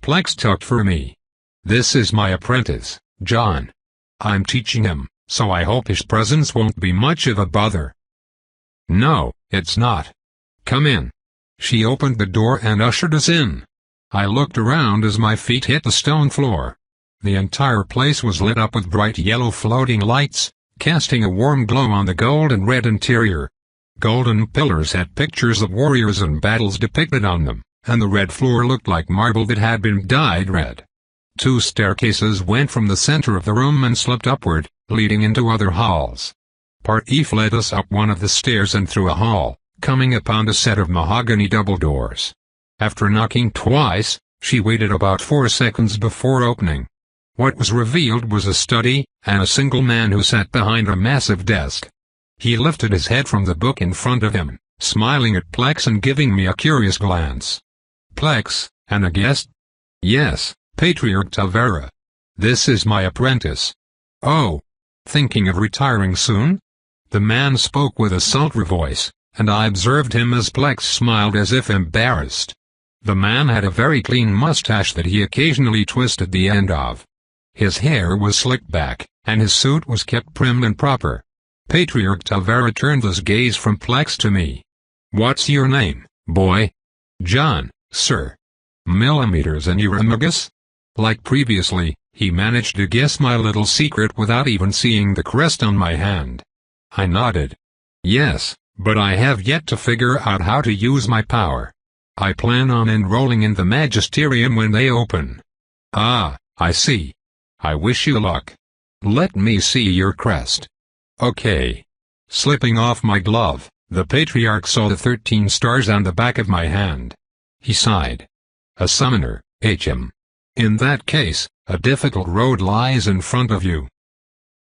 Plex talked for me. "This is my apprentice, John. I'm teaching him, so I hope his presence won't be much of a bother." "No, it's not. Come in." She opened the door and ushered us in. I looked around as my feet hit the stone floor. The entire place was lit up with bright yellow floating lights, casting a warm glow on the gold and red interior. Golden pillars had pictures of warriors and battles depicted on them, and the red floor looked like marble that had been dyed red. 2 staircases went from the center of the room and slipped upward, leading into other halls. Parif led us up one of the stairs and through a hall, coming upon a set of mahogany double doors. After knocking twice, she waited about 4 seconds before opening. What was revealed was a study, and a single man who sat behind a massive desk. He lifted his head from the book in front of him, smiling at Plex and giving me a curious glance. "Plex, and a guest?" "Yes, Patriarch Tavera. This is my apprentice." "Oh, thinking of retiring soon?" The man spoke with a sultry voice, and I observed him as Plex smiled as if embarrassed. The man had a very clean mustache that he occasionally twisted the end of. His hair was slicked back, and his suit was kept prim and proper. Patriarch Tavera turned his gaze from Plex to me. "What's your name, boy?" "John, sir." "Millimeters and Euramagus?" Like previously, he managed to guess my little secret without even seeing the crest on my hand. I nodded. "Yes, but I have yet to figure out how to use my power. I plan on enrolling in the Magisterium when they open." "Ah, I see. I wish you luck. Let me see your crest." "Okay." Slipping off my glove, the Patriarch saw the 13 stars on the back of my hand. He sighed. "A summoner, HM. In that case, a difficult road lies in front of you."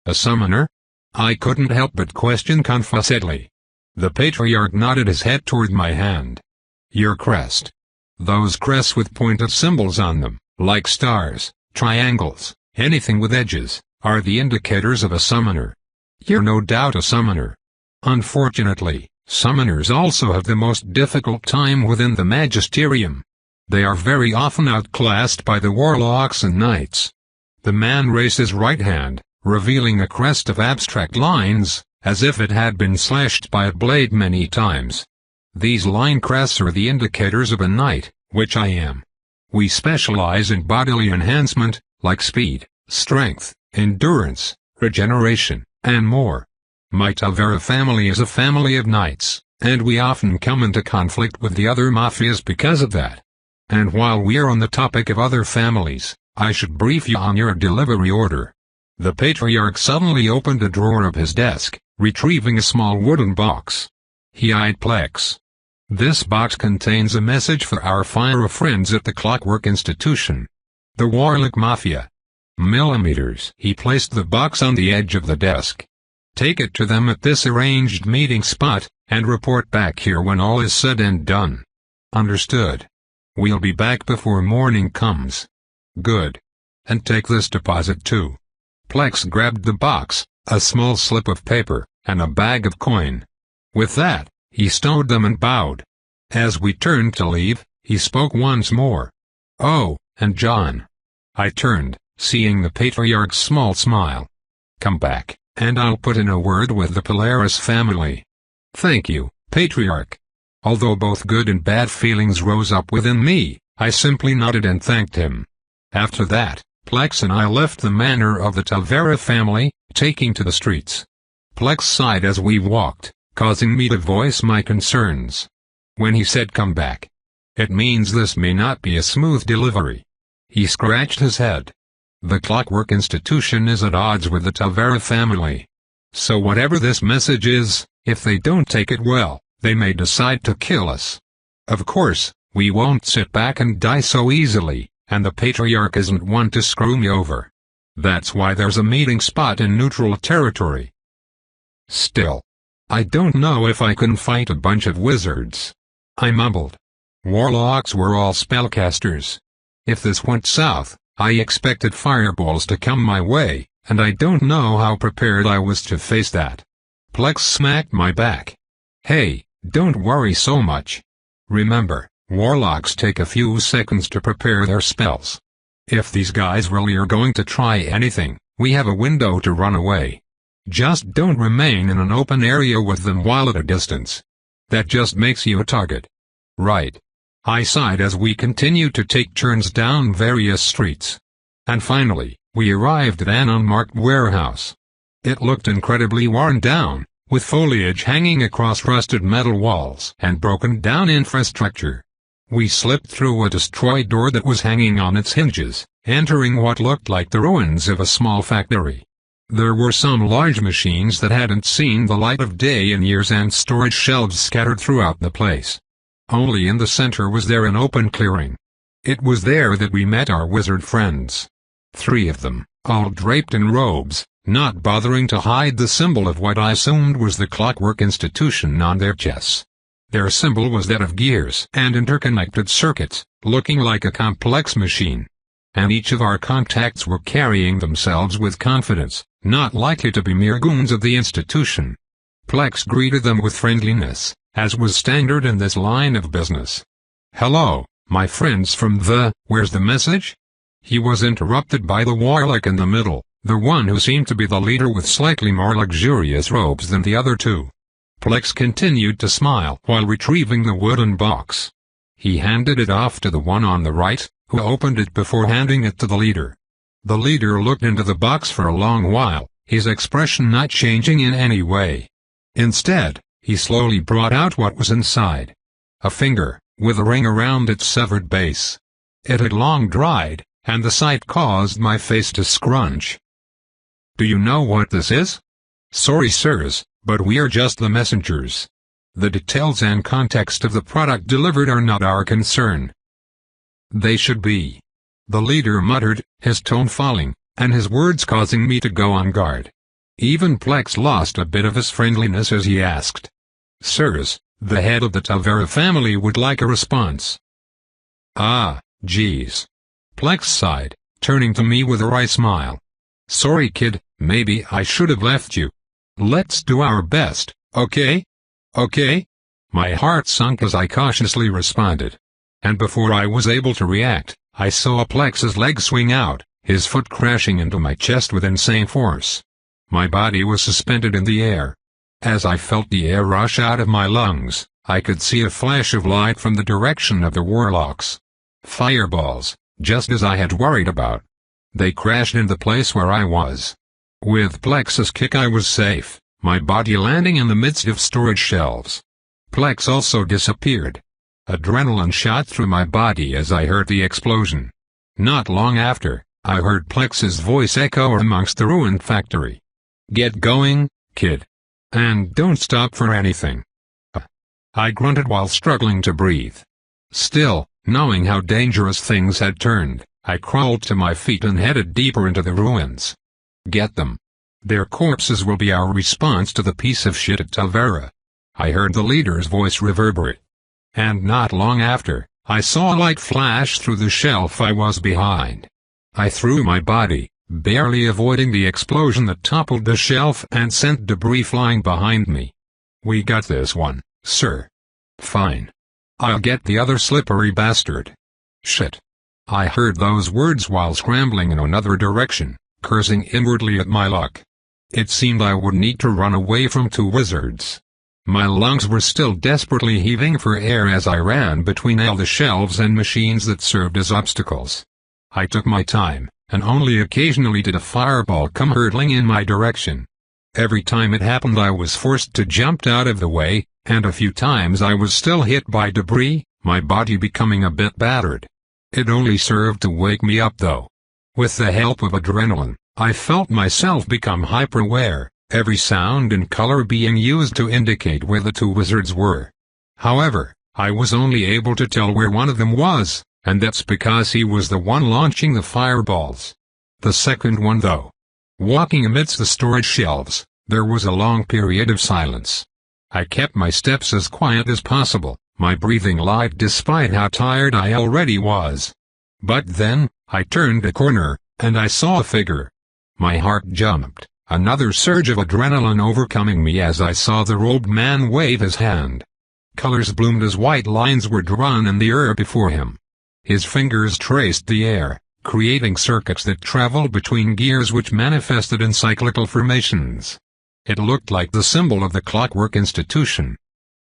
"A summoner?" I couldn't help but question confusedly. The Patriarch nodded his head toward my hand. "Your crest. Those crests with pointed symbols on them, like stars, triangles, anything with edges, are the indicators of a summoner. You're no doubt a summoner. Unfortunately, summoners also have the most difficult time within the Magisterium. They are very often outclassed by the warlocks and knights." The man raised his right hand, revealing a crest of abstract lines, as if it had been slashed by a blade many times. "These line crests are the indicators of a knight, which I am. We specialize in bodily enhancement, like speed, strength, endurance, regeneration, and more. My Tavera family is a family of knights, and we often come into conflict with the other mafias because of that. And while we're on the topic of other families, I should brief you on your delivery order." The Patriarch suddenly opened a drawer of his desk, retrieving a small wooden box. He eyed Plex. "This box contains a message for our fire friends at the Clockwork Institution. The Warlock Mafia. Millimeters." He placed the box on the edge of the desk. "Take it to them at this arranged meeting spot, and report back here when all is said and done." "Understood. We'll be back before morning comes." "Good. And take this deposit too." Plex grabbed the box, a small slip of paper, and a bag of coin. With that, he stowed them and bowed. As we turned to leave, he spoke once more. "Oh, and John." I turned, seeing the Patriarch's small smile. "Come back, and I'll put in a word with the Polaris family." "Thank you, Patriarch." Although both good and bad feelings rose up within me, I simply nodded and thanked him. After that, Plex and I left the manor of the Tavera family, taking to the streets. Plex sighed as we walked, causing me to voice my concerns. When he said come back, it means this may not be a smooth delivery. He scratched his head. The Clockwork Institution is at odds with the Tavera family. So whatever this message is, if they don't take it well, they may decide to kill us. Of course, we won't sit back and die so easily, and the Patriarch isn't one to screw me over. That's why there's a meeting spot in neutral territory. Still, I don't know if I can fight a bunch of wizards. I mumbled. Warlocks were all spellcasters. If this went south, I expected fireballs to come my way, and I don't know how prepared I was to face that. Plex smacked my back. Hey, don't worry so much. Remember, warlocks take a few seconds to prepare their spells. If these guys really are going to try anything, we have a window to run away. Just don't remain in an open area with them while at a distance. That just makes you a target. Right. I sighed as we continued to take turns down various streets. And finally, we arrived at an unmarked warehouse. It looked incredibly worn down, with foliage hanging across rusted metal walls and broken down infrastructure. We slipped through a destroyed door that was hanging on its hinges, entering what looked like the ruins of a small factory. There were some large machines that hadn't seen the light of day in years and storage shelves scattered throughout the place. Only in the center was there an open clearing. It was there that we met our wizard friends. 3 of them, all draped in robes, not bothering to hide the symbol of what I assumed was the Clockwork Institution on their chests. Their symbol was that of gears and interconnected circuits, looking like a complex machine. And each of our contacts were carrying themselves with confidence, not likely to be mere goons of the institution. Plex greeted them with friendliness, as was standard in this line of business. Hello, my friends from the, where's the message? He was interrupted by the warlock in the middle, the one who seemed to be the leader with slightly more luxurious robes than the other 2. Plex continued to smile while retrieving the wooden box. He handed it off to the one on the right, who opened it before handing it to the leader. The leader looked into the box for a long while, his expression not changing in any way. Instead, he slowly brought out what was inside. A finger, with a ring around its severed base. It had long dried, and the sight caused my face to scrunch. Do you know what this is? Sorry sirs, but we are just the messengers. The details and context of the product delivered are not our concern. They should be. The leader muttered, his tone falling, and his words causing me to go on guard. Even Plex lost a bit of his friendliness as he asked. Sirs, the head of the Tavera family would like a response. Ah, geez. Plex sighed, turning to me with a wry smile. Sorry kid, maybe I should have left you. Let's do our best, okay? Okay? My heart sunk as I cautiously responded. And before I was able to react, I saw Plex's leg swing out, his foot crashing into my chest with insane force. My body was suspended in the air. As I felt the air rush out of my lungs, I could see a flash of light from the direction of the warlocks. Fireballs, just as I had worried about. They crashed in the place where I was. With Plex's kick I was safe, my body landing in the midst of storage shelves. Plex also disappeared. Adrenaline shot through my body as I heard the explosion. Not long after, I heard Plex's voice echo amongst the ruined factory. Get going, kid. And don't stop for anything. I grunted while struggling to breathe. Still, knowing how dangerous things had turned, I crawled to my feet and headed deeper into the ruins. Get them. Their corpses will be our response to the piece of shit at Tavera. I heard the leader's voice reverberate. And not long after, I saw a light flash through the shelf I was behind. I threw my body, barely avoiding the explosion that toppled the shelf and sent debris flying behind me. We got this one, sir. Fine. I'll get the other slippery bastard. Shit. I heard those words while scrambling in another direction, cursing inwardly at my luck. It seemed I would need to run away from 2 wizards. My lungs were still desperately heaving for air as I ran between all the shelves and machines that served as obstacles. I took my time, and only occasionally did a fireball come hurtling in my direction. Every time it happened I was forced to jump out of the way, and a few times I was still hit by debris, my body becoming a bit battered. It only served to wake me up though. With the help of adrenaline, I felt myself become hyper-aware, every sound and color being used to indicate where the two wizards were. However, I was only able to tell where one of them was, and that's because he was the one launching the fireballs. The second one though. Walking amidst the storage shelves, there was a long period of silence. I kept my steps as quiet as possible, my breathing light despite how tired I already was. But then, I turned a corner, and I saw a figure. My heart jumped, another surge of adrenaline overcoming me as I saw the robed man wave his hand. Colors bloomed as white lines were drawn in the air before him. His fingers traced the air, creating circuits that traveled between gears which manifested in cyclical formations. It looked like the symbol of the Clockwork Institution.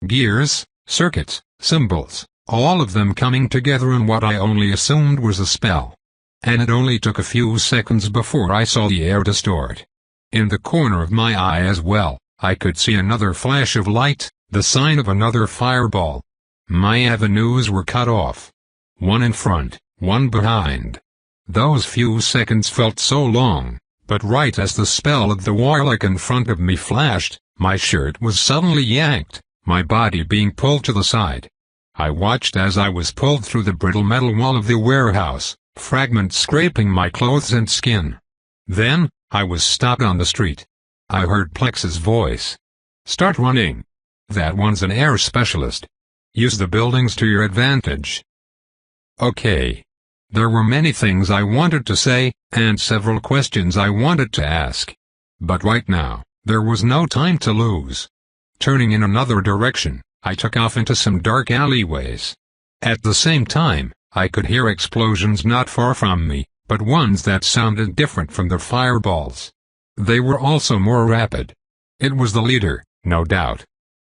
Gears, circuits, symbols, all of them coming together in what I only assumed was a spell. And it only took a few seconds before I saw the air distort. In the corner of my eye as well, I could see another flash of light, the sign of another fireball. My avenues were cut off. One in front, one behind. Those few seconds felt so long, but right as the spell of the warlock in front of me flashed, my shirt was suddenly yanked, my body being pulled to the side. I watched as I was pulled through the brittle metal wall of the warehouse, fragments scraping my clothes and skin. Then, I was stopped on the street. I heard Plex's voice. "Start running. That one's an air specialist. Use the buildings to your advantage." Okay. There were many things I wanted to say, and several questions I wanted to ask. But right now, there was no time to lose. Turning in another direction, I took off into some dark alleyways. At the same time, I could hear explosions not far from me, but ones that sounded different from the fireballs. They were also more rapid. It was the leader, no doubt.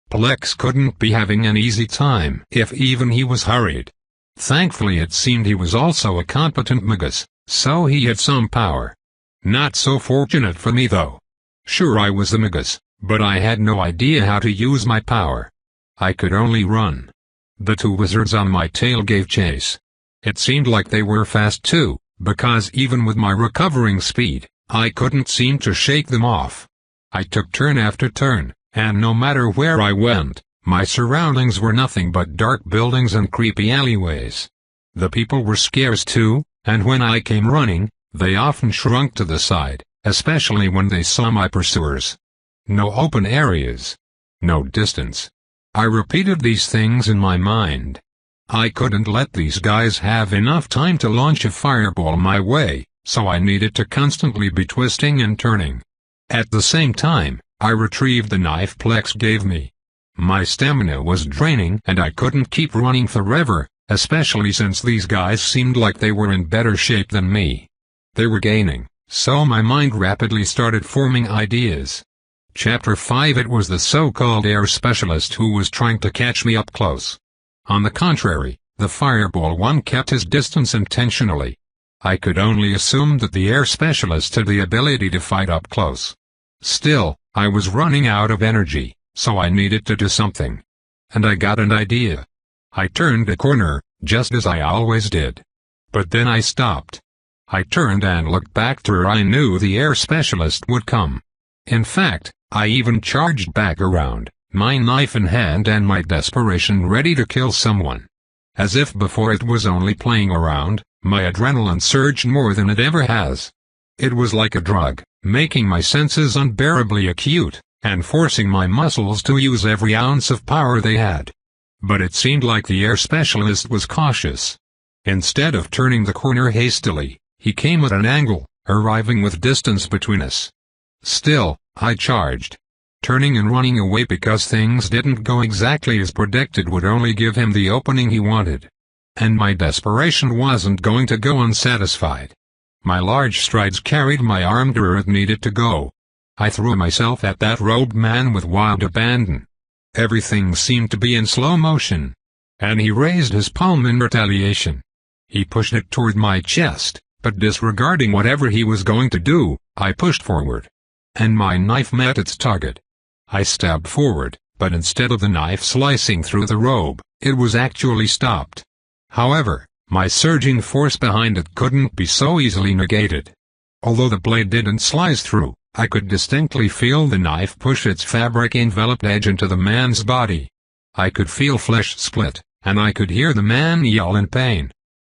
Plex couldn't be having an easy time if even he was hurried. Thankfully it seemed he was also a competent magus, so he had some power. Not so fortunate for me though. Sure I was a magus, but I had no idea how to use my power. I could only run. The two wizards on my tail gave chase. It seemed like they were fast too, because even with my recovering speed, I couldn't seem to shake them off. I took turn after turn, and no matter where I went, my surroundings were nothing but dark buildings and creepy alleyways. The people were scarce too, and when I came running, they often shrunk to the side, especially when they saw my pursuers. No open areas. No distance. I repeated these things in my mind. I couldn't let these guys have enough time to launch a fireball my way, so I needed to constantly be twisting and turning. At the same time, I retrieved the knife Plex gave me. My stamina was draining and I couldn't keep running forever, especially since these guys seemed like they were in better shape than me. They were gaining, so my mind rapidly started forming ideas. Chapter 5. It was the so-called air specialist who was trying to catch me up close. On the contrary, the fireball one kept his distance intentionally. I could only assume that the air specialist had the ability to fight up close. Still, I was running out of energy, so I needed to do something. And I got an idea. I turned a corner, just as I always did. But then I stopped. I turned and looked back to where I knew the air specialist would come. In fact, I even charged back around, my knife in hand and my desperation ready to kill someone. As if before it was only playing around, my adrenaline surged more than it ever has. It was like a drug, making my senses unbearably acute, and forcing my muscles to use every ounce of power they had. But it seemed like the air specialist was cautious. Instead of turning the corner hastily, he came at an angle, arriving with distance between us. Still, I charged. Turning and running away because things didn't go exactly as predicted would only give him the opening he wanted. And my desperation wasn't going to go unsatisfied. My large strides carried my arm to where it needed to go. I threw myself at that robed man with wild abandon. Everything seemed to be in slow motion. And he raised his palm in retaliation. He pushed it toward my chest, but disregarding whatever he was going to do, I pushed forward. and my knife met its target. I stabbed forward, but instead of the knife slicing through the robe, it was actually stopped. However, my surging force behind it couldn't be so easily negated. Although the blade didn't slice through, I could distinctly feel the knife push its fabric-enveloped edge into the man's body. I could feel flesh split, and I could hear the man yell in pain.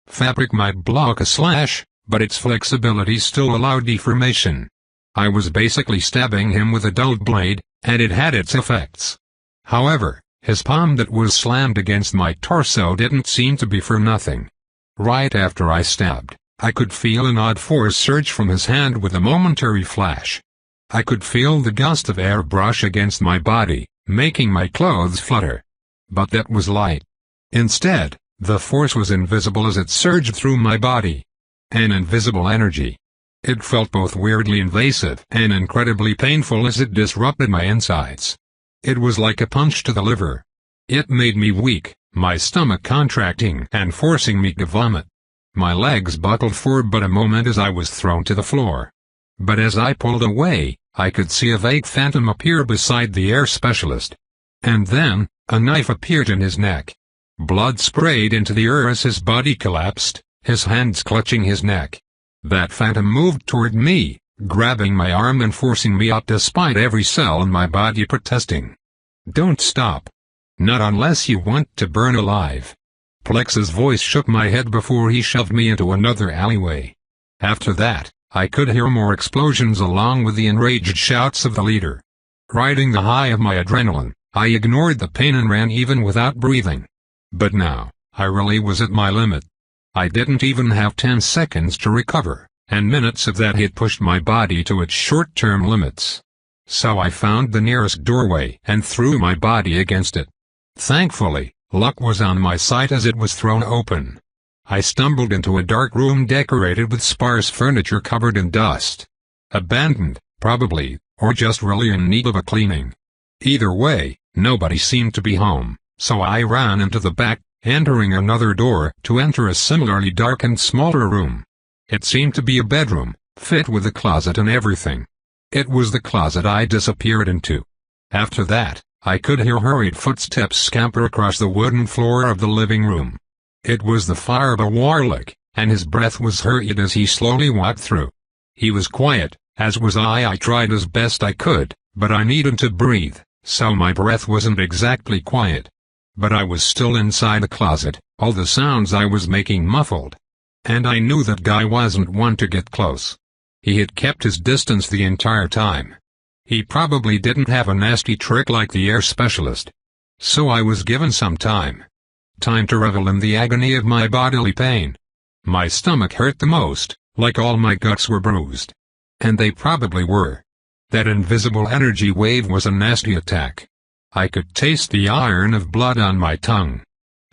Fabric might block a slash, but its flexibility still allowed deformation. I was basically stabbing him with a dulled blade, and it had its effects. However, his palm that was slammed against my torso didn't seem to be for nothing. Right after I stabbed, I could feel an odd force surge from his hand with a momentary flash. I could feel the gust of air brush against my body, making my clothes flutter. But that was light. Instead, the force was invisible as it surged through my body. An invisible energy. It felt both weirdly invasive and incredibly painful as it disrupted my insides. It was like a punch to the liver. It made me weak, my stomach contracting and forcing me to vomit. My legs buckled for but a moment as I was thrown to the floor. But as I pulled away, I could see a vague phantom appear beside the air specialist. And then, a knife appeared in his neck. Blood sprayed into the air as his body collapsed, his hands clutching his neck. That phantom moved toward me, grabbing my arm and forcing me up despite every cell in my body protesting. "Don't stop. Not unless you want to burn alive." Plex's voice shook my head before he shoved me into another alleyway. After that, I could hear more explosions along with the enraged shouts of the leader. Riding the high of my adrenaline, I ignored the pain and ran even without breathing. But now, I really was at my limit. I didn't even have 10 seconds to recover, and minutes of that had pushed my body to its short-term limits. So I found the nearest doorway and threw my body against it. Thankfully, luck was on my side as it was thrown open. I stumbled into a dark room decorated with sparse furniture covered in dust. Abandoned, probably, or just really in need of a cleaning. Either way, nobody seemed to be home, so I ran into the back, entering another door to enter a similarly dark and smaller room. It seemed to be a bedroom, fit with a closet and everything. It was the closet I disappeared into. After that, I could hear hurried footsteps scamper across the wooden floor of the living room. It was the fireball warlock, and his breath was hurried as he slowly walked through. He was quiet, as was I. I tried as best I could, but I needed to breathe, so my breath wasn't exactly quiet. But I was still inside the closet, all the sounds I was making muffled. And I knew that guy wasn't one to get close. He had kept his distance the entire time. He probably didn't have a nasty trick like the air specialist. So I was given some time. Time to revel in the agony of my bodily pain. My stomach hurt the most, like all my guts were bruised. And they probably were. That invisible energy wave was a nasty attack. I could taste the iron of blood on my tongue.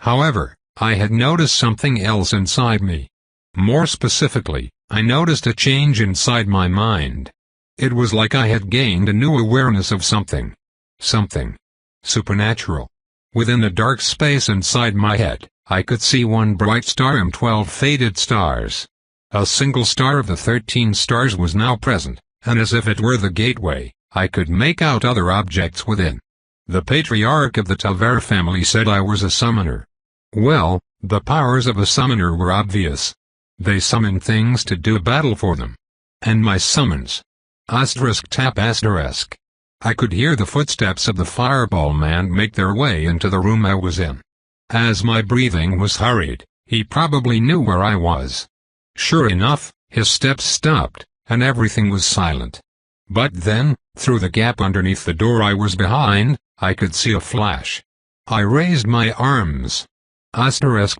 However, I had noticed something else inside me. More specifically, I noticed a change inside my mind. It was like I had gained a new awareness of something. Something supernatural. Within the dark space inside my head, I could see one bright star and 12 faded stars. A single star of the 13 stars was now present, and as if it were the gateway, I could make out other objects within. The patriarch of the Tavera family said I was a summoner. Well, the powers of a summoner were obvious. They summoned things to do battle for them. And my summons. *tap**. I could hear the footsteps of the fireball man make their way into the room I was in. As my breathing was hurried, he probably knew where I was. Sure enough, his steps stopped, and everything was silent. But then, through the gap underneath the door I was behind, I could see a flash. I raised my arms.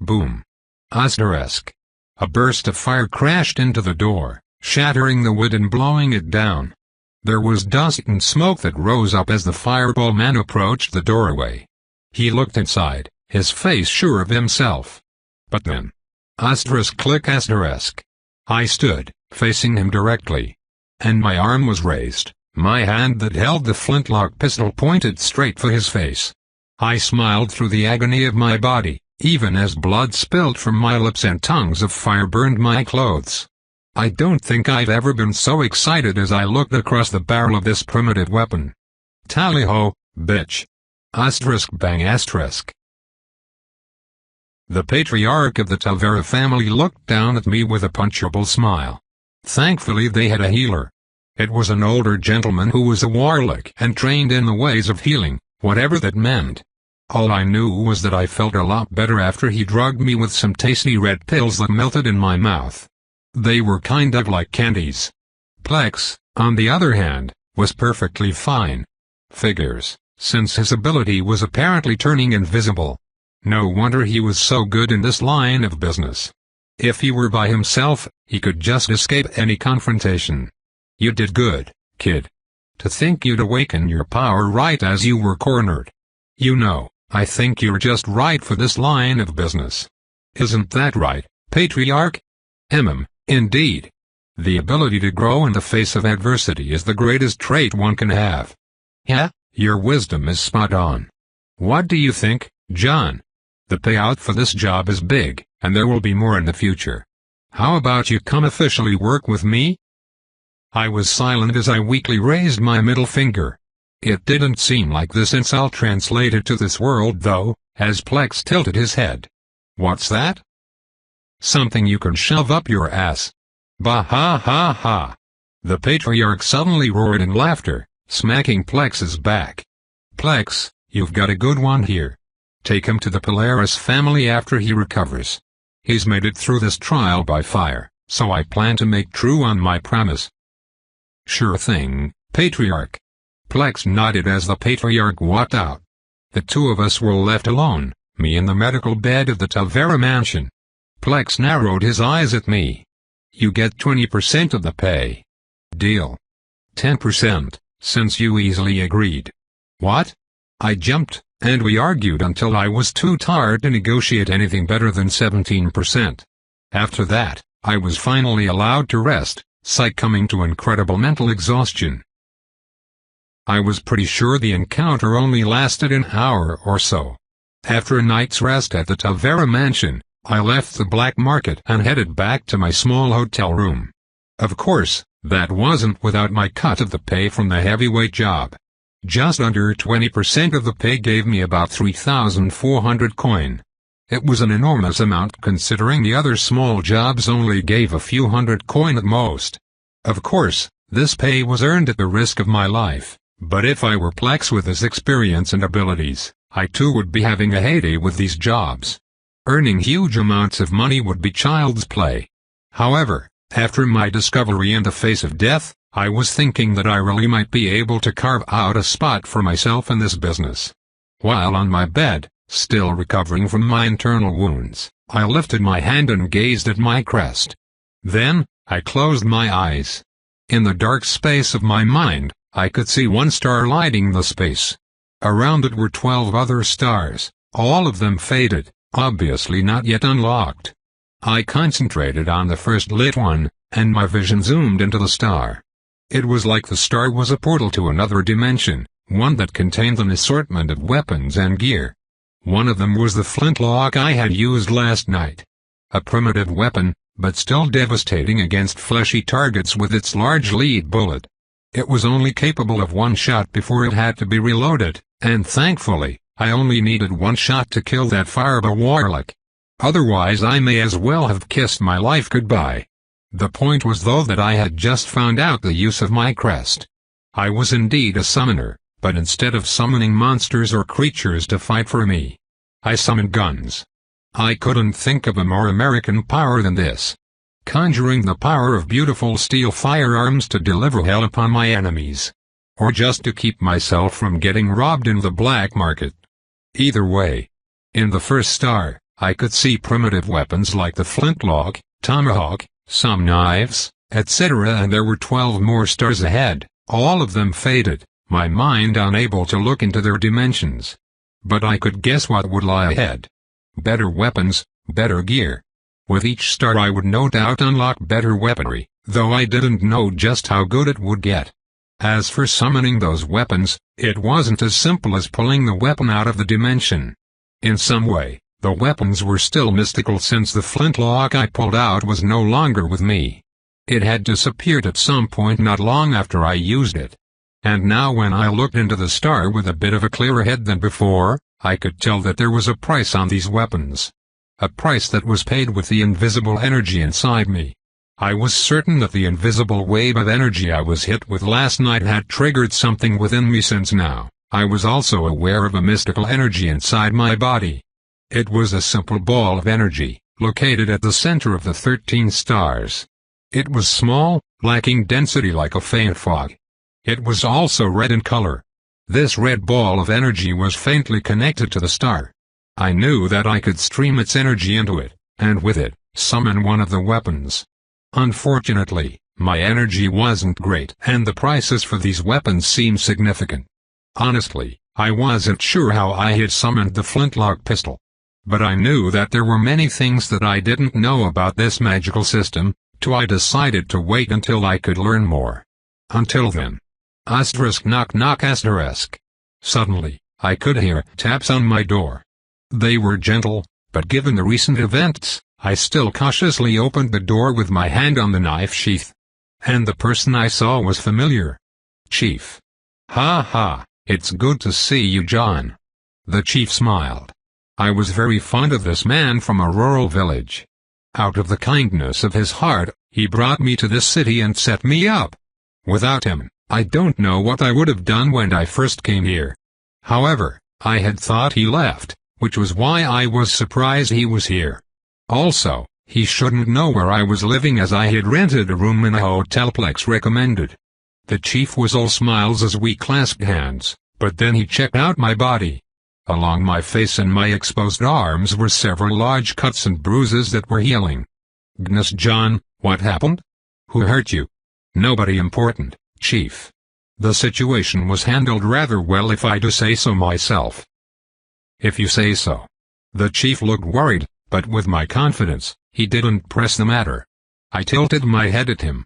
*boom. A burst of fire crashed into the door, shattering the wood and blowing it down. There was dust and smoke that rose up as the fireball man approached the doorway. He looked inside, his face sure of himself. But then, click. I stood, facing him directly. And my arm was raised, my hand that held the flintlock pistol pointed straight for his face. I smiled through the agony of my body, even as blood spilled from my lips and tongues of fire burned my clothes. I don't think I've ever been so excited as I looked across the barrel of this primitive weapon. Tally-ho, bitch. Asterisk bang asterisk. The patriarch of the Tavera family looked down at me with a punchable smile. Thankfully they had a healer. It was an older gentleman who was a warlock and trained in the ways of healing, whatever that meant. All I knew was that I felt a lot better after he drugged me with some tasty red pills that melted in my mouth. They were kind of like candies. Plex, on the other hand, was perfectly fine. Figures, since his ability was apparently turning invisible. No wonder he was so good in this line of business. If he were by himself, he could just escape any confrontation. You did good, kid. To think you'd awaken your power right as you were cornered. You know, I think you're just right for this line of business. Isn't that right, Patriarch? Indeed. The ability to grow in the face of adversity is the greatest trait one can have. Yeah, your wisdom is spot on. What do you think, John? The payout for this job is big, and there will be more in the future. How about you come officially work with me? I was silent as I weakly raised my middle finger. It didn't seem like this insult translated to this world though, as Plex tilted his head. What's that? Something you can shove up your ass. Bah ha ha ha. The patriarch suddenly roared in laughter, smacking Plex's back. Plex, you've got a good one here. Take him to the Polaris family after he recovers. He's made it through this trial by fire, so I plan to make true on my promise. Sure thing, Patriarch. Plex nodded as the patriarch walked out. The two of us were left alone, me in the medical bed of the Tavera mansion. Plex narrowed his eyes at me. You get 20% of the pay. Deal. 10%, since you easily agreed. What? I jumped, and we argued until I was too tired to negotiate anything better than 17%. After that, I was finally allowed to rest, succumbing to incredible mental exhaustion. I was pretty sure the encounter only lasted an hour or so. After a night's rest at the Tavera mansion, I left the black market and headed back to my small hotel room. Of course, that wasn't without my cut of the pay from the heavyweight job. Just under 20% of the pay gave me about 3,400 coin. It was an enormous amount considering the other small jobs only gave a few hundred coin at most. Of course, this pay was earned at the risk of my life, but if I were Plex with his experience and abilities, I too would be having a heyday with these jobs. Earning huge amounts of money would be child's play. However, after my discovery in the face of death, I was thinking that I really might be able to carve out a spot for myself in this business. While on my bed, still recovering from my internal wounds, I lifted my hand and gazed at my crest. Then, I closed my eyes. In the dark space of my mind, I could see one star lighting the space. Around it were 12 other stars, all of them faded, obviously not yet unlocked. I concentrated on the first lit one, and my vision zoomed into the star. It was like the star was a portal to another dimension, one that contained an assortment of weapons and gear. One of them was the flintlock I had used last night. A primitive weapon, but still devastating against fleshy targets with its large lead bullet. It was only capable of one shot before it had to be reloaded, and thankfully, I only needed one shot to kill that fireball warlock. Otherwise I may as well have kissed my life goodbye. The point was though that I had just found out the use of my crest. I was indeed a summoner, but instead of summoning monsters or creatures to fight for me, I summoned guns. I couldn't think of a more American power than this. Conjuring the power of beautiful steel firearms to deliver hell upon my enemies. Or just to keep myself from getting robbed in the black market. Either way. In the first star, I could see primitive weapons like the flintlock, tomahawk, some knives, etc. and there were 12 more stars ahead, all of them faded, my mind unable to look into their dimensions. But I could guess what would lie ahead. Better weapons, better gear. With each star I would no doubt unlock better weaponry, though I didn't know just how good it would get. As for summoning those weapons, it wasn't as simple as pulling the weapon out of the dimension. In some way, the weapons were still mystical since the flintlock I pulled out was no longer with me. It had disappeared at some point not long after I used it. And now when I looked into the star with a bit of a clearer head than before, I could tell that there was a price on these weapons. A price that was paid with the invisible energy inside me. I was certain that the invisible wave of energy I was hit with last night had triggered something within me since now. I was also aware of a mystical energy inside my body. It was a simple ball of energy, located at the center of the 13 stars. It was small, lacking density like a faint fog. It was also red in color. This red ball of energy was faintly connected to the star. I knew that I could stream its energy into it, and with it, summon one of the weapons. Unfortunately, my energy wasn't great and the prices for these weapons seemed significant. Honestly, I wasn't sure how I had summoned the flintlock pistol. But I knew that there were many things that I didn't know about this magical system, so I decided to wait until I could learn more. Until then. Knock knock asterisk. Suddenly, I could hear taps on my door. They were gentle, but given the recent events, I still cautiously opened the door with my hand on the knife sheath. And the person I saw was familiar. Chief. Ha ha, it's good to see you, John. The chief smiled. I was very fond of this man from a rural village. Out of the kindness of his heart, he brought me to this city and set me up. Without him, I don't know what I would have done when I first came here. However, I had thought he left, which was why I was surprised he was here. Also, he shouldn't know where I was living as I had rented a room in a hotelplex recommended. The chief was all smiles as we clasped hands, but then he checked out my body. Along my face and my exposed arms were several large cuts and bruises that were healing. Goodness, John, what happened? Who hurt you? Nobody important, Chief. The situation was handled rather well if I do say so myself. If you say so. The chief looked worried, but with my confidence, he didn't press the matter. I tilted my head at him.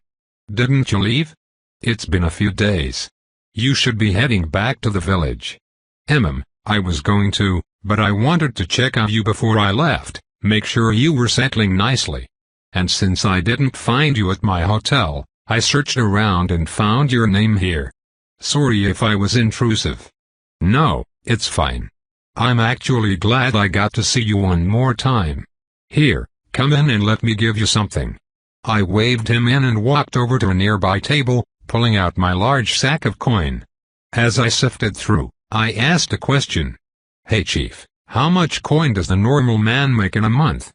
Didn't you leave? It's been a few days. You should be heading back to the village. I was going to, but I wanted to check on you before I left, make sure you were settling nicely. And since I didn't find you at my hotel, I searched around and found your name here. Sorry if I was intrusive. No, it's fine. I'm actually glad I got to see you one more time. Here, come in and let me give you something. I waved him in and walked over to a nearby table, pulling out my large sack of coin. As I sifted through, I asked a question. Hey Chief, how much coin does the normal man make in a month?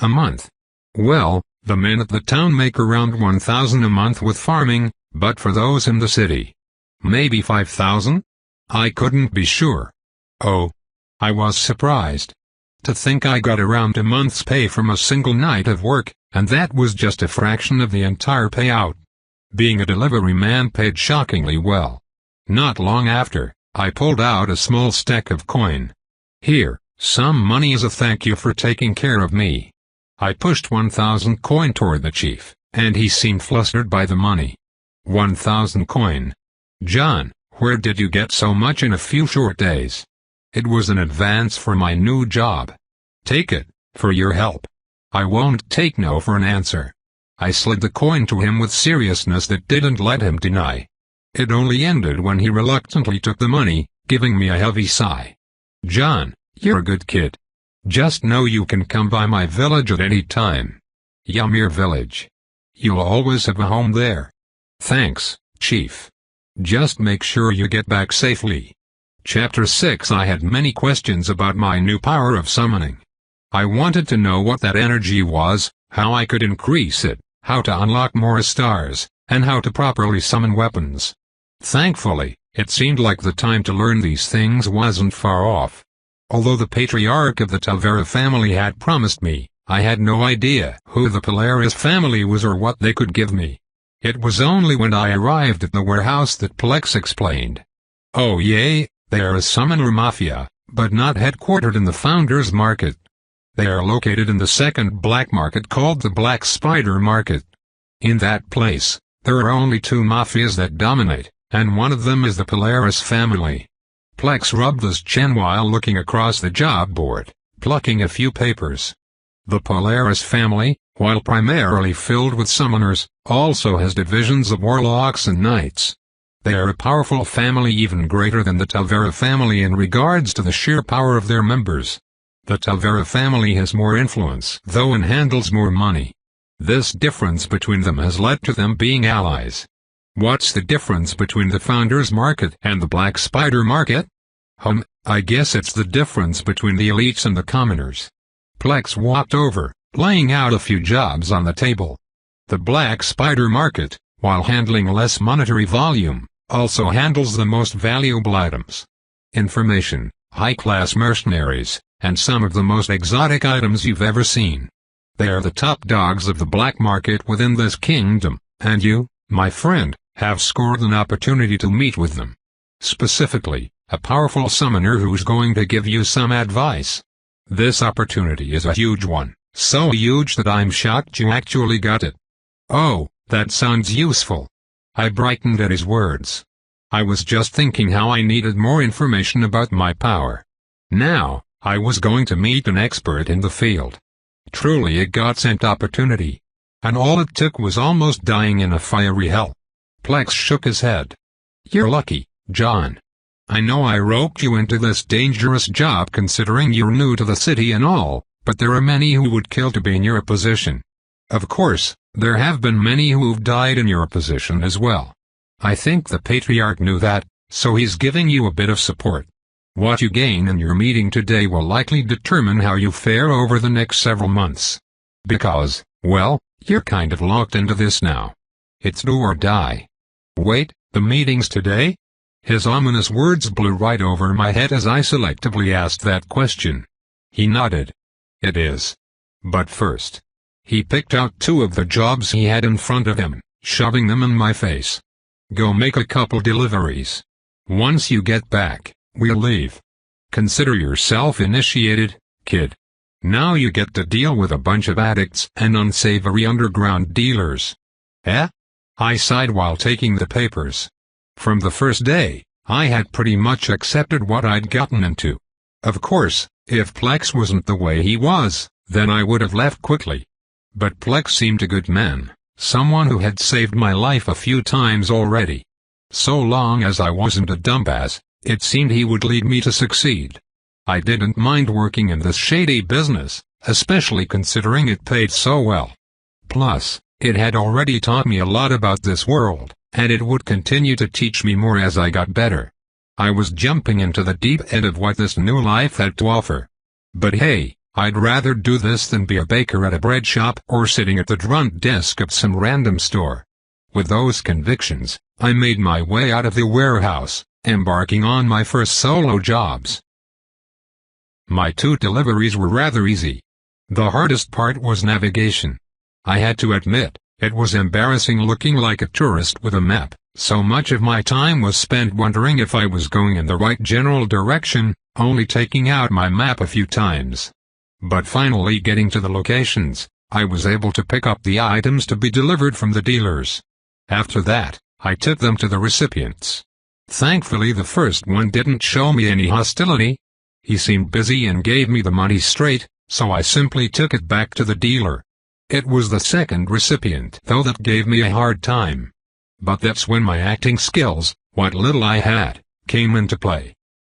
A month? Well, the men at the town make around 1,000 a month with farming, but for those in the city, maybe 5,000? I couldn't be sure. Oh. I was surprised. To think I got around a month's pay from a single night of work, and that was just a fraction of the entire payout. Being a delivery man paid shockingly well. Not long after, I pulled out a small stack of coin. Here, some money as a thank you for taking care of me. I pushed 1,000 coin toward the chief, and he seemed flustered by the money. 1,000 coin. John, where did you get so much in a few short days? It was an advance for my new job. Take it, for your help. I won't take no for an answer. I slid the coin to him with seriousness that didn't let him deny. It only ended when he reluctantly took the money, giving me a heavy sigh. John, you're a good kid. Just know you can come by my village at any time. Ymir Village. You'll always have a home there. Thanks, Chief. Just make sure you get back safely. Chapter 6. I had many questions about my new power of summoning. I wanted to know what that energy was, how I could increase it, how to unlock more stars, and how to properly summon weapons. Thankfully, it seemed like the time to learn these things wasn't far off. Although the patriarch of the Tavera family had promised me, I had no idea who the Polaris family was or what they could give me. It was only when I arrived at the warehouse that Plex explained. Oh yay! They are a summoner mafia, but not headquartered in the Founders Market. They are located in the second black market called the Black Spider Market. In that place, there are only two mafias that dominate, and one of them is the Polaris family. Plex rubbed his chin while looking across the job board, plucking a few papers. The Polaris family, while primarily filled with summoners, also has divisions of warlocks and knights. They are a powerful family, even greater than the Tavera family in regards to the sheer power of their members. The Tavera family has more influence, though, and handles more money. This difference between them has led to them being allies. What's the difference between the Founders Market and the Black Spider Market? I guess it's the difference between the elites and the commoners. Plex walked over, laying out a few jobs on the table. The Black Spider Market, while handling less monetary volume, also handles the most valuable items. Information, high-class mercenaries, and some of the most exotic items you've ever seen. They are the top dogs of the black market within this kingdom, and you, my friend, have scored an opportunity to meet with them. Specifically, a powerful summoner who's going to give you some advice. This opportunity is a huge one, so huge that I'm shocked you actually got it. Oh, that sounds useful. I brightened at his words. I was just thinking how I needed more information about my power. Now, I was going to meet an expert in the field. Truly a godsend opportunity. And all it took was almost dying in a fiery hell. Plex shook his head. You're lucky, John. I know I roped you into this dangerous job considering you're new to the city and all, but there are many who would kill to be in your position. Of course, there have been many who've died in your position as well. I think the Patriarch knew that, so he's giving you a bit of support. What you gain in your meeting today will likely determine how you fare over the next several months. Because, well, you're kind of locked into this now. It's do or die. Wait, the meeting's today? His ominous words blew right over my head as I selectively asked that question. He nodded. It is. But first. He picked out 2 of the jobs he had in front of him, shoving them in my face. Go make a couple deliveries. Once you get back, we'll leave. Consider yourself initiated, kid. Now you get to deal with a bunch of addicts and unsavory underground dealers. Eh? I sighed while taking the papers. From the first day, I had pretty much accepted what I'd gotten into. Of course, if Plex wasn't the way he was, then I would have left quickly. But Plex seemed a good man, someone who had saved my life a few times already. So long as I wasn't a dumbass, it seemed he would lead me to succeed. I didn't mind working in this shady business, especially considering it paid so well. Plus, it had already taught me a lot about this world, and it would continue to teach me more as I got better. I was jumping into the deep end of what this new life had to offer. But hey, I'd rather do this than be a baker at a bread shop or sitting at the front desk of some random store. With those convictions, I made my way out of the warehouse, embarking on my first solo jobs. My 2 deliveries were rather easy. The hardest part was navigation. I had to admit, it was embarrassing looking like a tourist with a map, so much of my time was spent wondering if I was going in the right general direction, only taking out my map a few times. But finally getting to the locations, I was able to pick up the items to be delivered from the dealers. After that, I took them to the recipients. Thankfully the first one didn't show me any hostility. He seemed busy and gave me the money straight, so I simply took it back to the dealer. It was the second recipient though that gave me a hard time. But that's when my acting skills, what little I had, came into play.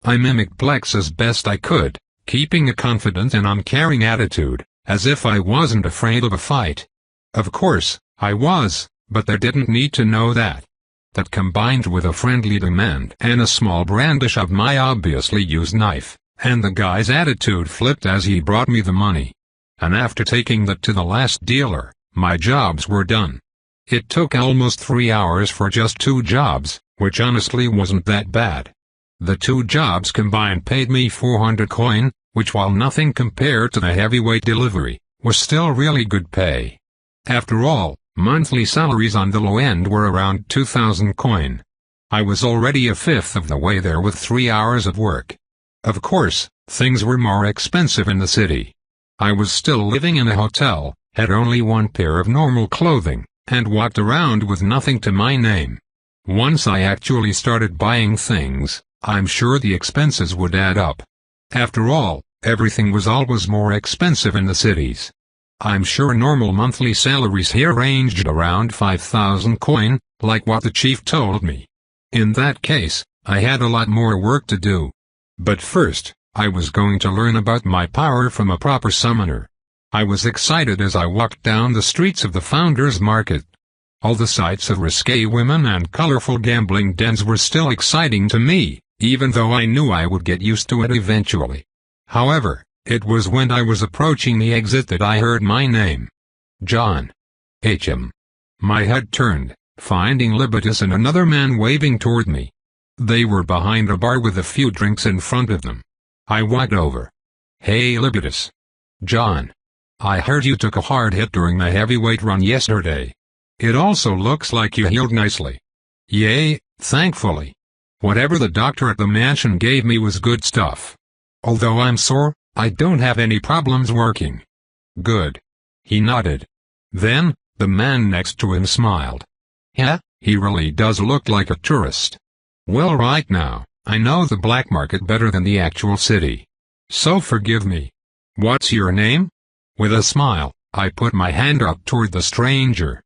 I mimicked Plex as best I could, keeping a confident and uncaring attitude, as if I wasn't afraid of a fight. Of course, I was, but they didn't need to know that. That combined with a friendly demand and a small brandish of my obviously used knife, and the guy's attitude flipped as he brought me the money. And after taking that to the last dealer, my jobs were done. It took almost 3 hours for just 2 jobs, which honestly wasn't that bad. The 2 jobs combined paid me 400 coin, which while nothing compared to the heavyweight delivery, was still really good pay. After all, monthly salaries on the low end were around 2,000 coin. I was already a fifth of the way there with 3 hours of work. Of course, things were more expensive in the city. I was still living in a hotel, had only 1 pair of normal clothing, and walked around with nothing to my name. Once I actually started buying things, I'm sure the expenses would add up. After all, everything was always more expensive in the cities. I'm sure normal monthly salaries here ranged around 5,000 coin, like what the chief told me. In that case, I had a lot more work to do. But first, I was going to learn about my power from a proper summoner. I was excited as I walked down the streets of the Founders Market. All the sights of risque women and colorful gambling dens were still exciting to me, even though I knew I would get used to it eventually. However, it was when I was approaching the exit that I heard my name. John. H.M. My head turned, finding Libitus and another man waving toward me. They were behind a bar with a few drinks in front of them. I walked over. Hey Libitus. John. I heard you took a hard hit during the heavyweight run yesterday. It also looks like you healed nicely. Yay, thankfully. Whatever the doctor at the mansion gave me was good stuff. Although I'm sore, I don't have any problems working. Good. He nodded. Then, the man next to him smiled. Yeah, he really does look like a tourist. Well, right now, I know the black market better than the actual city. So forgive me. What's your name? With a smile, I put my hand up toward the stranger.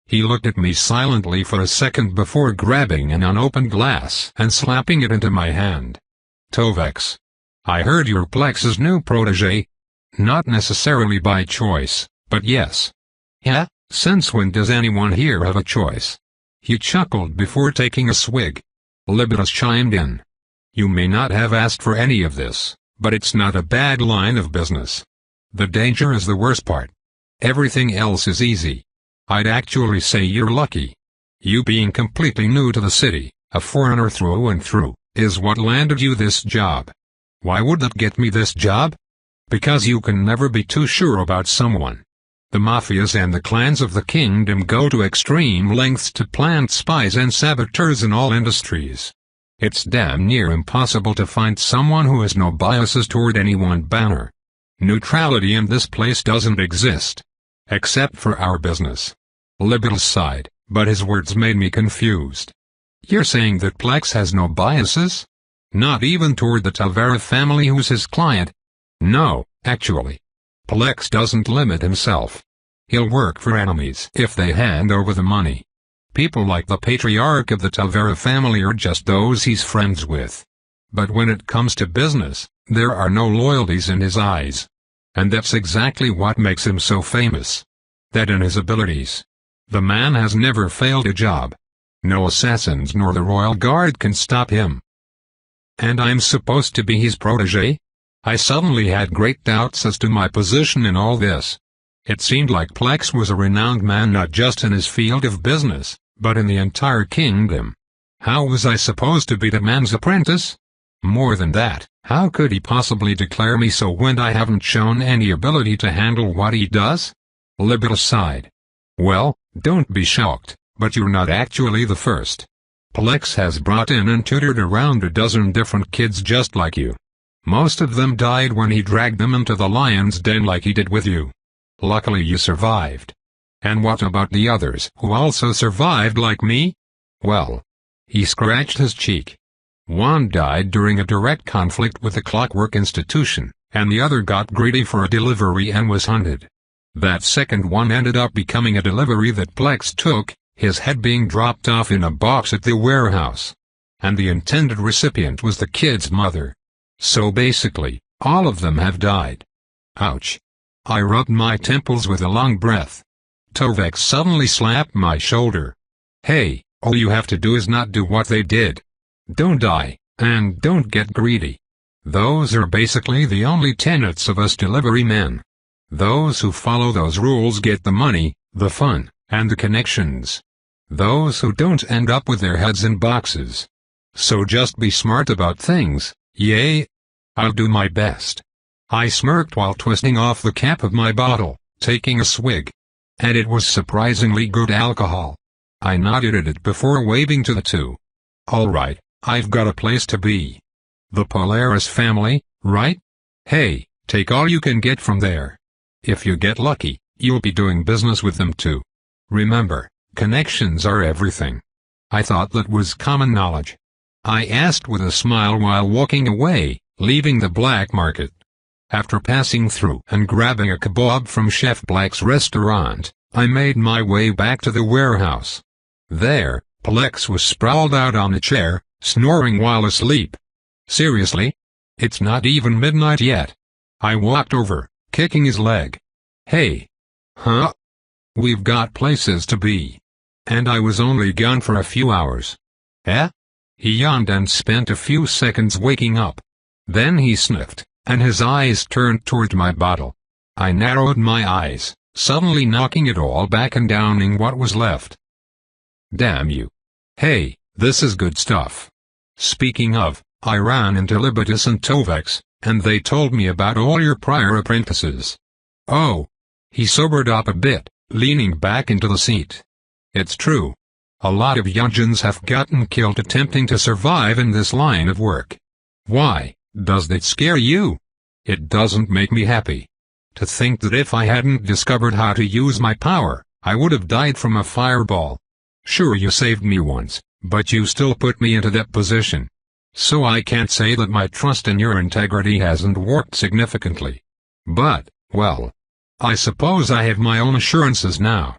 He looked at me silently for a second before grabbing an unopened glass and slapping it into my hand. Tovex. I heard you're Plex's new protege. Not necessarily by choice, but yes. Yeah, since when does anyone here have a choice? He chuckled before taking a swig. Libitus chimed in. You may not have asked for any of this, but it's not a bad line of business. The danger is the worst part. Everything else is easy. I'd actually say you're lucky. You being completely new to the city, a foreigner through and through, is what landed you this job. Why would that get me this job? Because you can never be too sure about someone. The mafias and the clans of the kingdom go to extreme lengths to plant spies and saboteurs in all industries. It's damn near impossible to find someone who has no biases toward any one banner. Neutrality in this place doesn't exist. Except for our business. Libitus sighed, but his words made me confused. You're saying that Plex has no biases? Not even toward the Tavera family who's his client? No, actually. Plex doesn't limit himself. He'll work for enemies if they hand over the money. People like the patriarch of the Tavera family are just those he's friends with. But when it comes to business, there are no loyalties in his eyes. And that's exactly what makes him so famous. That in his abilities. The man has never failed a job. No assassins nor the royal guard can stop him. And I'm supposed to be his protege? I suddenly had great doubts as to my position in all this. It seemed like Plex was a renowned man not just in his field of business, but in the entire kingdom. How was I supposed to be the man's apprentice? More than that, how could he possibly declare me so when I haven't shown any ability to handle what he does? Libitus sighed. Well, don't be shocked, but you're not actually the first. Plex has brought in and tutored around a dozen different kids just like you. Most of them died when he dragged them into the lion's den like he did with you. Luckily you survived. And what about the others who also survived like me? Well. He scratched his cheek. One died during a direct conflict with the Clockwork Institution, and the other got greedy for a delivery and was hunted. That second one ended up becoming a delivery that Plex took, his head being dropped off in a box at the warehouse. And the intended recipient was the kid's mother. So basically, all of them have died. Ouch. I rubbed my temples with a long breath. Tovex suddenly slapped my shoulder. Hey, all you have to do is not do what they did. Don't die, and don't get greedy. Those are basically the only tenets of us delivery men. Those who follow those rules get the money, the fun, and the connections. Those who don't end up with their heads in boxes. So just be smart about things, yay? I'll do my best. I smirked while twisting off the cap of my bottle, taking a swig. And it was surprisingly good alcohol. I nodded at it before waving to the two. Alright, I've got a place to be. The Polaris family, right? Hey, take all you can get from there. If you get lucky, you'll be doing business with them too. Remember, connections are everything. I thought that was common knowledge. I asked with a smile while walking away, leaving the black market. After passing through and grabbing a kebab from Chef Black's restaurant, I made my way back to the warehouse. There, Plex was sprawled out on a chair, snoring while asleep. Seriously? It's not even midnight yet. I walked over, kicking his leg. Hey. Huh? We've got places to be. And I was only gone for a few hours. Eh? He yawned and spent a few seconds waking up. Then he sniffed, and his eyes turned toward my bottle. I narrowed my eyes, suddenly knocking it all back and downing what was left. Damn you. Hey, this is good stuff. Speaking of, I ran into Libitus and Tovex, and they told me about all your prior apprentices. Oh. He sobered up a bit, leaning back into the seat. It's true. A lot of Yunjins have gotten killed attempting to survive in this line of work. Why, does that scare you? It doesn't make me happy. To think that if I hadn't discovered how to use my power, I would have died from a fireball. Sure, you saved me once, but you still put me into that position. So I can't say that my trust in your integrity hasn't warped significantly. But, well, I suppose I have my own assurances now.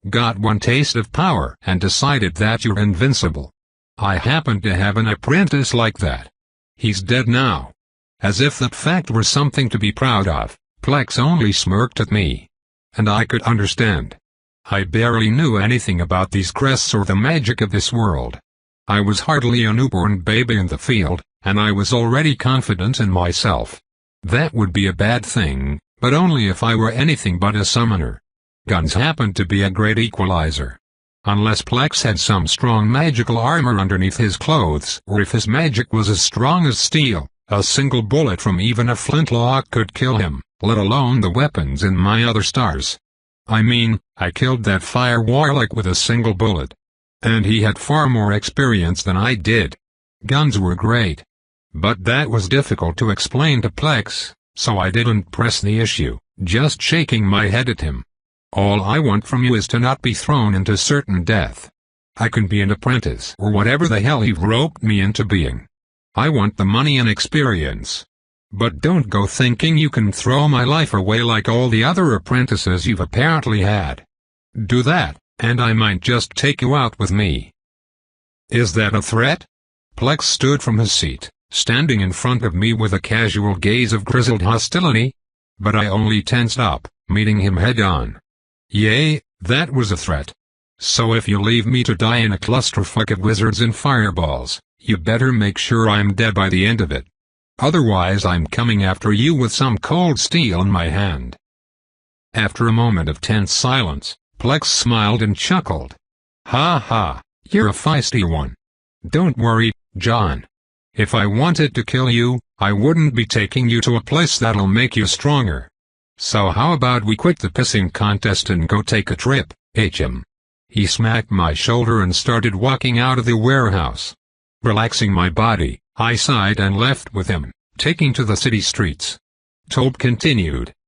Got one taste of power and decided that you're invincible. I happen to have an apprentice like that. He's dead now. As if that fact were something to be proud of, Plex only smirked at me. And I could understand. I barely knew anything about these crests or the magic of this world. I was hardly a newborn baby in the field, and I was already confident in myself. That would be a bad thing, but only if I were anything but a summoner. Guns happened to be a great equalizer. Unless Plex had some strong magical armor underneath his clothes, or if his magic was as strong as steel, a single bullet from even a flintlock could kill him, let alone the weapons in my other stars. I mean, I killed that fire warlock with a single bullet. And he had far more experience than I did. Guns were great. But that was difficult to explain to Plex, so I didn't press the issue, just shaking my head at him. All I want from you is to not be thrown into certain death. I can be an apprentice or whatever the hell you've roped me into being. I want the money and experience. But don't go thinking you can throw my life away like all the other apprentices you've apparently had. Do that, and I might just take you out with me. Is that a threat? Plex stood from his seat, standing in front of me with a casual gaze of grizzled hostility. But I only tensed up, meeting him head-on. Yay, that was a threat. So if you leave me to die in a clusterfuck of wizards and fireballs, you better make sure I'm dead by the end of it. Otherwise I'm coming after you with some cold steel in my hand. After a moment of tense silence, Plex smiled and chuckled. Ha ha, you're a feisty one. Don't worry, John. If I wanted to kill you, I wouldn't be taking you to a place that'll make you stronger. So how about we quit the pissing contest and go take a trip, He smacked my shoulder and started walking out of the warehouse. Relaxing my body, I sighed and left with him, taking to the city streets. Tobe continued,